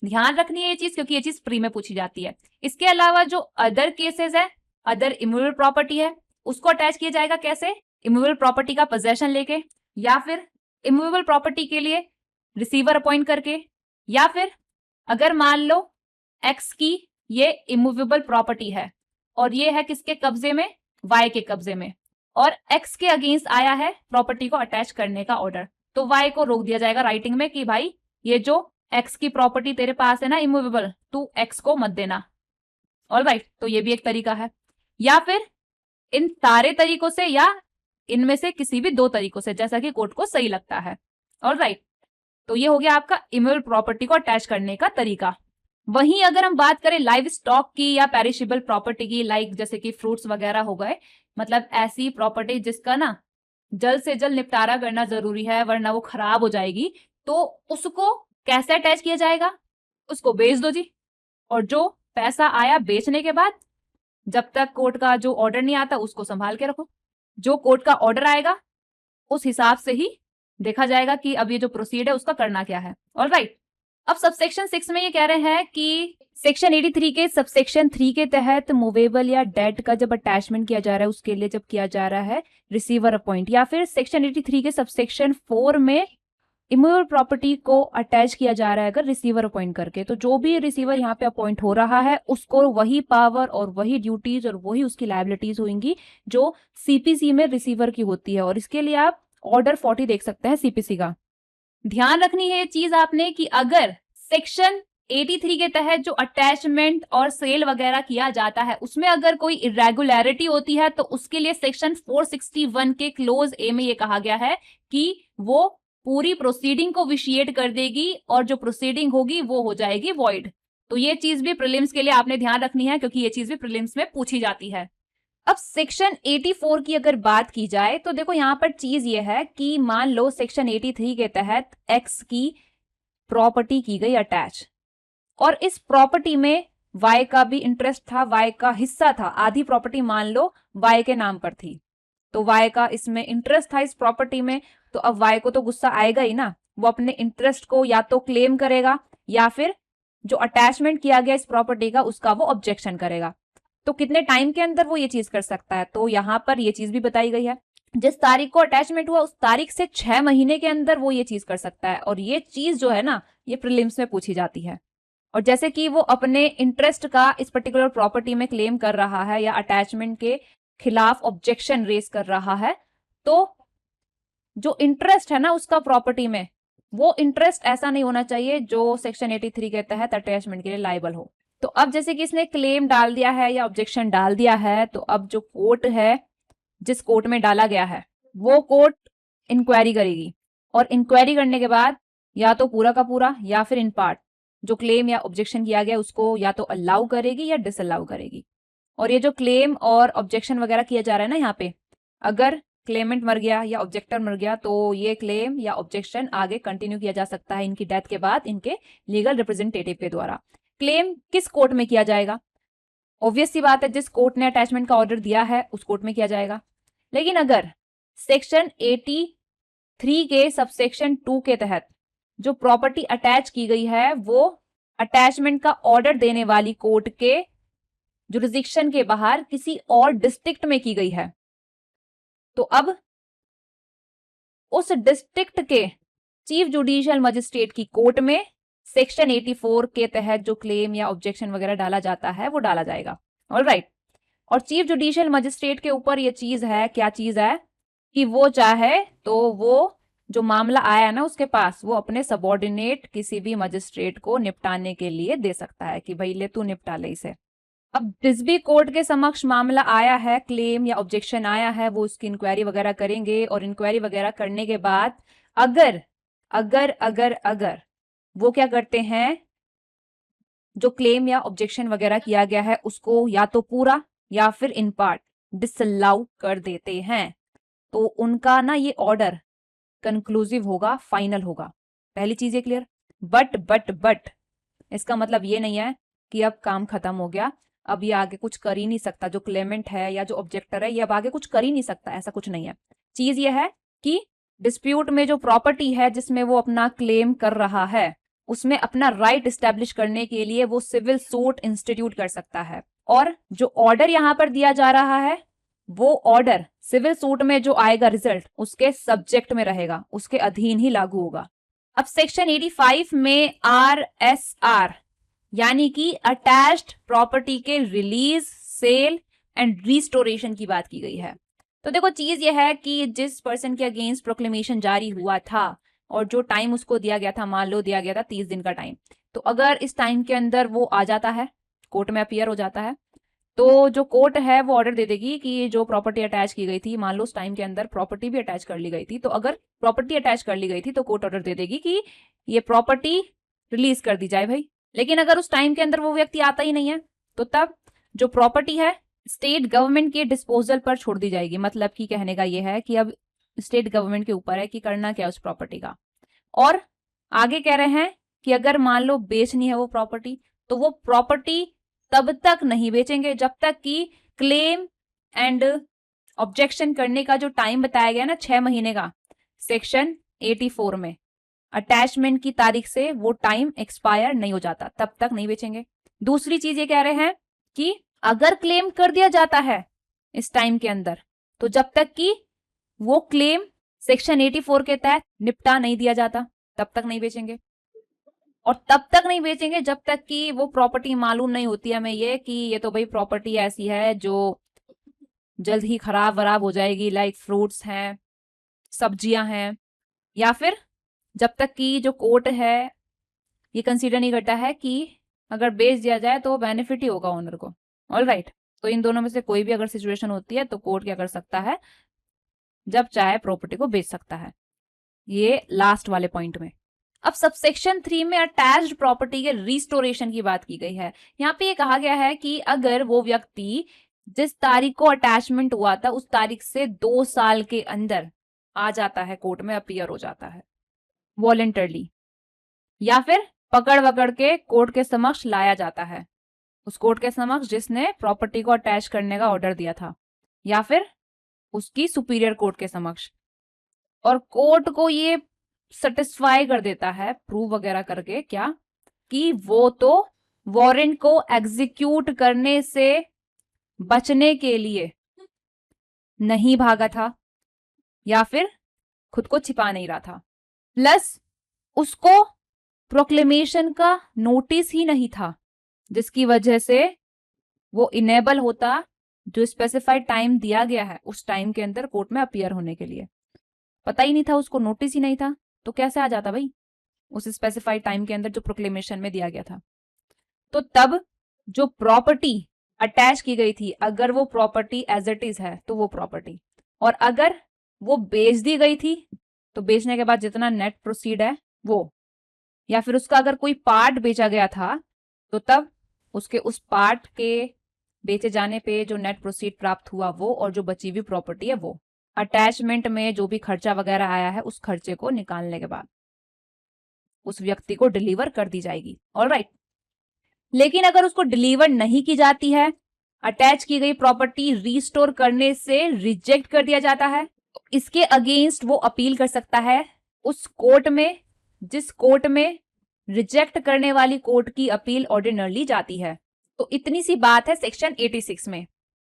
ध्यान रखनी है ये चीज, क्योंकि ये चीज प्री में पूछी जाती है। इसके अलावा जो अदर केसेस है, अदर इमूवेबल प्रॉपर्टी है, उसको अटैच किया जाएगा कैसे, इमूवेबल प्रॉपर्टी का पोजेशन लेके, या फिर इमूवेबल प्रॉपर्टी के लिए रिसीवर अपॉइंट करके, या फिर अगर मान लो एक्स की ये इमूवेबल प्रॉपर्टी है और ये है किसके कब्जे में, वाई के कब्जे में, और एक्स के अगेंस्ट आया है प्रॉपर्टी को अटैच करने का ऑर्डर, तो वाई को रोक दिया जाएगा राइटिंग में कि भाई ये जो एक्स की प्रॉपर्टी तेरे पास है ना इमूवेबल, तू एक्स को मत देना। ऑलराइट, तो ये भी एक तरीका है। या फिर इन सारे तरीकों से या इनमें से किसी भी दो तरीकों से, जैसा कि कोर्ट को सही लगता है। ऑलराइट, तो ये हो गया आपका इमूवेबल प्रॉपर्टी को अटैच करने का तरीका। वहीं अगर हम बात करें लाइव स्टॉक की या पेरिशेबल प्रॉपर्टी की, लाइक जैसे कि फ्रूट्स वगैरह हो गए, मतलब ऐसी प्रॉपर्टी जिसका ना जल्द से जल्द निपटारा करना जरूरी है वरना वो खराब हो जाएगी, तो उसको कैसे अटैच किया जाएगा, उसको बेच दो जी, और जो पैसा आया बेचने के बाद जब तक कोर्ट का जो ऑर्डर नहीं आता उसको संभाल के रखो। जो कोर्ट का ऑर्डर आएगा उस हिसाब से ही देखा जाएगा कि अब ये जो प्रोसीड है उसका करना क्या है। ऑलराइट, अब सबसेक्शन 6 में ये कह रहे हैं कि सेक्शन 83 के सबसेक्शन 3 के तहत मूवेबल या डेट का जब अटैचमेंट किया जा रहा है उसके लिए जब किया जा रहा है रिसीवर अपॉइंट, या फिर सेक्शन 83 के सबसेक्शन 4 में इमूवेबल प्रॉपर्टी को अटैच किया जा रहा है अगर रिसीवर अपॉइंट करके, तो जो भी रिसीवर यहाँ पे अपॉइंट हो रहा है उसको वही पावर और वही ड्यूटीज और वही उसकी लायबिलिटीज होंगी जो सीपीसी में रिसीवर की होती है। और इसके लिए आप ऑर्डर 40 देख सकते हैं सीपीसी का। ध्यान रखनी है ये चीज आपने कि अगर सेक्शन 83 के तहत जो अटैचमेंट और सेल वगैरह किया जाता है उसमें अगर कोई इरेगुलरिटी होती है तो उसके लिए सेक्शन 461 के क्लोज ए में ये कहा गया है कि वो पूरी प्रोसीडिंग को विशिएट कर देगी और जो प्रोसीडिंग होगी वो हो जाएगी वॉइड। तो ये चीज भी प्रीलिम्स के लिए आपने ध्यान रखनी है क्योंकि ये चीज भी प्रीलिम्स में पूछी जाती है। अब सेक्शन 84 की अगर बात की जाए तो देखो यहाँ पर चीज ये है कि मान लो सेक्शन 83 के तहत एक्स की प्रॉपर्टी की गई अटैच और इस प्रॉपर्टी में वाई का भी इंटरेस्ट था, वाई का हिस्सा था, आधी प्रॉपर्टी मान लो वाई के नाम पर थी, तो वाई का इसमें इंटरेस्ट था इस प्रॉपर्टी में, तो अब वाई को तो गुस्सा आएगा ही ना, वो अपने इंटरेस्ट को या तो क्लेम करेगा या फिर जो अटैचमेंट किया गया इस प्रॉपर्टी का उसका वो ऑब्जेक्शन करेगा। तो कितने टाइम के अंदर वो ये चीज कर सकता है, तो यहाँ पर ये चीज भी बताई गई है जिस तारीख को अटैचमेंट हुआ उस तारीख से 6 महीने के अंदर वो ये चीज कर सकता है। और ये चीज जो है ना ये प्रीलिम्स में पूछी जाती है। और जैसे कि वो अपने इंटरेस्ट का इस पर्टिकुलर प्रॉपर्टी में क्लेम कर रहा है या अटैचमेंट के खिलाफ ऑब्जेक्शन रेज कर रहा है, तो जो इंटरेस्ट है ना उसका प्रॉपर्टी में, वो इंटरेस्ट ऐसा नहीं होना चाहिए जो सेक्शन 83 के तहत अटैचमेंट के लिए लायबल हो। तो अब जैसे कि इसने क्लेम डाल दिया है या ऑब्जेक्शन डाल दिया है, तो अब जो कोर्ट है जिस कोर्ट में डाला गया है वो कोर्ट इंक्वायरी करेगी और इंक्वायरी करने के बाद या तो पूरा का पूरा या फिर इन पार्ट जो क्लेम या ऑब्जेक्शन किया गया उसको या तो अलाउ करेगी या डिसअलाउ करेगी। और ये जो क्लेम और ऑब्जेक्शन वगैरह किया जा रहा है ना यहाँ पे, अगर क्लेमेंट मर गया या ऑब्जेक्टर मर गया तो ये क्लेम या ऑब्जेक्शन आगे कंटिन्यू किया जा सकता है इनकी डेथ के बाद इनके लीगल रिप्रेजेंटेटिव के द्वारा। क्लेम किस कोर्ट में किया जाएगा, ऑब्वियस सी बात है जिस कोर्ट ने अटैचमेंट का ऑर्डर दिया है उस कोर्ट में किया जाएगा। लेकिन अगर सेक्शन 83 के सबसेक्शन 2 के तहत जो प्रॉपर्टी अटैच की गई है वो अटैचमेंट का ऑर्डर देने वाली कोर्ट के जुरिस्डिक्शन के बाहर किसी और डिस्ट्रिक्ट में की गई है, तो अब उस डिस्ट्रिक्ट के चीफ जुडिशियल मजिस्ट्रेट की कोर्ट में सेक्शन 84 के तहत जो क्लेम या ऑब्जेक्शन वगैरह डाला जाता है वो डाला जाएगा। ऑलराइट। और चीफ जुडिशियल मजिस्ट्रेट के ऊपर ये चीज है, क्या चीज है, कि वो चाहे तो वो जो मामला आया ना उसके पास, वो अपने सबॉर्डिनेट किसी भी मजिस्ट्रेट को निपटाने के लिए दे सकता है कि भाई ले तू निपटा ले इसे। अब जिस भी कोर्ट के समक्ष मामला आया है, क्लेम या ऑब्जेक्शन आया है, वो उसकी इंक्वायरी वगैरह करेंगे और इंक्वायरी वगैरह करने के बाद अगर अगर अगर अगर वो क्या करते हैं, जो क्लेम या ऑब्जेक्शन वगैरह किया गया है उसको या तो पूरा या फिर इन पार्ट डिसअलाउ कर देते हैं, तो उनका ना ये ऑर्डर कंक्लूसिव होगा, फाइनल होगा। पहली चीज ये क्लियर। बट इसका मतलब ये नहीं है कि अब काम खत्म हो गया, अब ये आगे कुछ कर ही नहीं सकता, जो क्लेमेंट है या जो ऑब्जेक्टर है ये अब आगे कुछ कर ही नहीं सकता, ऐसा कुछ नहीं है। चीज ये है कि डिस्प्यूट में जो प्रॉपर्टी है जिसमें वो अपना क्लेम कर रहा है, उसमें अपना राइट एस्टेब्लिश करने के लिए वो सिविल सूट इंस्टीट्यूट कर सकता है। और जो ऑर्डर यहां पर दिया जा रहा है वो ऑर्डर सिविल सूट में जो आएगा रिजल्ट उसके सब्जेक्ट में रहेगा, उसके अधीन ही लागू होगा। अब सेक्शन 85 में RSR यानी कि अटैच्ड प्रॉपर्टी के रिलीज, सेल एंड रिस्टोरेशन की बात की गई है। तो देखो चीज यह है कि जिस पर्सन के अगेंस्ट प्रोक्लेमेशन जारी हुआ था और जो टाइम उसको दिया गया था, मान लो दिया गया था 30 दिन का टाइम, तो अगर इस टाइम के अंदर वो आ जाता है, कोर्ट में अपीयर हो जाता है, तो जो कोर्ट है वो ऑर्डर दे देगी कि जो प्रॉपर्टी अटैच की गई थी, मान लो उस टाइम के अंदर प्रॉपर्टी भी अटैच कर ली गई थी, तो अगर प्रॉपर्टी अटैच कर ली गई थी तो कोर्ट ऑर्डर दे देगी कि ये प्रॉपर्टी रिलीज कर दी जाए भाई। लेकिन अगर उस टाइम के अंदर वो व्यक्ति आता ही नहीं है तो तब जो प्रॉपर्टी है स्टेट गवर्नमेंट के डिस्पोजल पर छोड़ दी जाएगी। मतलब कि कहने का ये है कि अब स्टेट गवर्नमेंट के ऊपर है कि करना क्या उस प्रॉपर्टी का। और आगे कह रहे हैं कि अगर मान लो बेचनी है वो प्रॉपर्टी, तो वो प्रॉपर्टी तब तक नहीं बेचेंगे जब तक कि क्लेम एंड ऑब्जेक्शन करने का जो टाइम बताया गया ना 6 महीने का सेक्शन 84 में, अटैचमेंट की तारीख से वो टाइम एक्सपायर नहीं हो जाता, तब तक नहीं बेचेंगे। दूसरी चीज ये कह रहे हैं कि अगर क्लेम कर दिया जाता है इस टाइम के अंदर, तो जब तक कि वो क्लेम सेक्शन 84 के तहत निपटा नहीं दिया जाता तब तक नहीं बेचेंगे। और तब तक नहीं बेचेंगे जब तक कि वो प्रॉपर्टी मालूम नहीं होती हमें ये कि ये तो भाई प्रॉपर्टी ऐसी है जो जल्द ही खराब वराब हो जाएगी, लाइक फ्रूट्स हैं, सब्जियां हैं, या फिर जब तक कि जो कोर्ट है ये कंसीडर नहीं करता है कि अगर बेच दिया जाए तो बेनिफिट ही होगा ओनर को। ऑलराइट। तो इन दोनों में से कोई भी अगर सिचुएशन होती है तो कोर्ट क्या कर सकता है, जब चाहे प्रॉपर्टी को बेच सकता है। ये लास्ट वाले पॉइंट में। अब सबसेक्शन 3 में अटैच्ड प्रॉपर्टी के रिस्टोरेशन की बात की गई है। यहाँ पे ये कहा गया है कि अगर वो व्यक्ति जिस तारीख को अटैचमेंट हुआ था उस तारीख से 2 साल के अंदर आ जाता है, कोर्ट में अपीयर हो जाता है वॉलेंटरली, या फिर पकड़ वकड़ के कोर्ट के समक्ष लाया जाता है, उस कोर्ट के समक्ष जिसने प्रॉपर्टी को अटैच करने का ऑर्डर दिया था, या फिर उसकी सुपीरियर कोर्ट के समक्ष, और कोर्ट को ये सेटिस्फाई कर देता है प्रूव वगैरह करके क्या, कि वो तो वारंट को एग्जीक्यूट करने से बचने के लिए नहीं भागा था या फिर खुद को छिपा नहीं रहा था, प्लस उसको प्रोक्लेमेशन का नोटिस ही नहीं था जिसकी वजह से वो इनेबल होता जो स्पेसिफाइड टाइम दिया गया है उस टाइम के अंदर कोर्ट में अपीयर होने के लिए। पता ही नहीं था उसको, नोटिस ही नहीं था, तो कैसे आ जाता भाई उस स्पेसिफाइड टाइम के अंदर जो प्रोक्लेमेशन में दिया गया था। तो तब जो प्रॉपर्टी अटैच की गई थी, अगर वो प्रॉपर्टी एज इट इज है तो वो प्रॉपर्टी, और अगर वो बेच दी गई थी तो बेचने के बाद जितना नेट प्रोसीड है वो, या फिर उसका अगर कोई पार्ट बेचा गया था तो तब उसके उस पार्ट के बेचे जाने पे जो नेट प्रोसीड प्राप्त हुआ वो, और जो बची हुई प्रॉपर्टी है वो, अटैचमेंट में जो भी खर्चा वगैरह आया है उस खर्चे को निकालने के बाद उस व्यक्ति को डिलीवर कर दी जाएगी। ऑलराइट। लेकिन अगर उसको डिलीवर नहीं की जाती है, अटैच की गई प्रॉपर्टी रिस्टोर करने से रिजेक्ट कर दिया जाता है, तो इसके अगेंस्ट वो अपील कर सकता है उस कोर्ट में जिस कोर्ट में रिजेक्ट करने वाली कोर्ट की अपील ऑर्डिनरली जाती है। तो इतनी सी बात है सेक्शन 86 में।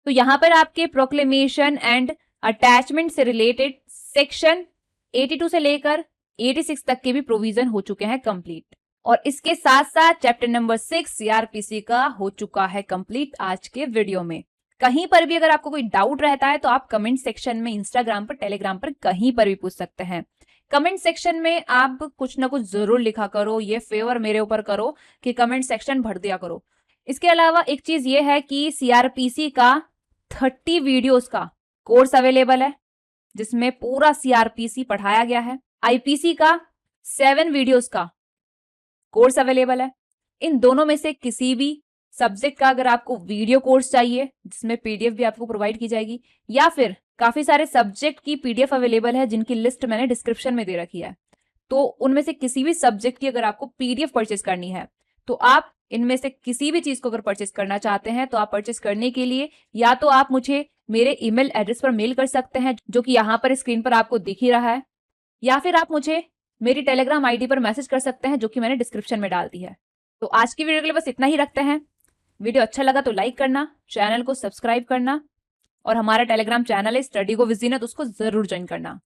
तो यहां पर आपके प्रोक्लेमेशन एंड अटैचमेंट से रिलेटेड सेक्शन 82 से लेकर 86 तक के भी प्रोविजन हो चुके हैं कंप्लीट। और इसके साथ साथ चैप्टर नंबर 6 सीआरपीसी का हो चुका है कंप्लीट आज के वीडियो में। कहीं पर भी अगर आपको कोई डाउट रहता है तो आप कमेंट सेक्शन में, इंस्टाग्राम पर, टेलीग्राम पर कहीं पर भी पूछ सकते हैं। कमेंट सेक्शन में आप कुछ ना कुछ जरूर लिखा करो, ये फेवर मेरे ऊपर करो कि कमेंट सेक्शन भर दिया करो। इसके अलावा एक चीज ये है कि सीआरपीसी का 30 वीडियोस का कोर्स अवेलेबल है जिसमें पूरा सीआरपीसी पढ़ाया गया है। आईपीसी का 7 वीडियोस का कोर्स अवेलेबल है। इन दोनों में से किसी भी सब्जेक्ट का अगर आपको वीडियो कोर्स चाहिए जिसमें पीडीएफ भी आपको प्रोवाइड की जाएगी, या फिर काफी सारे सब्जेक्ट की पीडीएफ अवेलेबल है जिनकी लिस्ट मैंने डिस्क्रिप्शन में दे रखी है, तो उनमें से किसी भी सब्जेक्ट की अगर आपको पीडीएफ परचेस करनी है तो आप इनमें से किसी भी चीज को अगर परचेस करना चाहते हैं तो आप परचेस करने के लिए या तो आप मुझे मेरे ईमेल एड्रेस पर मेल कर सकते हैं जो कि यहाँ पर स्क्रीन पर आपको दिख ही रहा है, या फिर आप मुझे मेरी टेलीग्राम आईडी पर मैसेज कर सकते हैं जो कि मैंने डिस्क्रिप्शन में डाल दी है। तो आज की वीडियो के लिए बस इतना ही रखते हैं। वीडियो अच्छा लगा तो लाइक करना, चैनल को सब्सक्राइब करना, और हमारा टेलीग्राम चैनल है स्टडी गो विद जीनत, उसको जरूर ज्वाइन करना।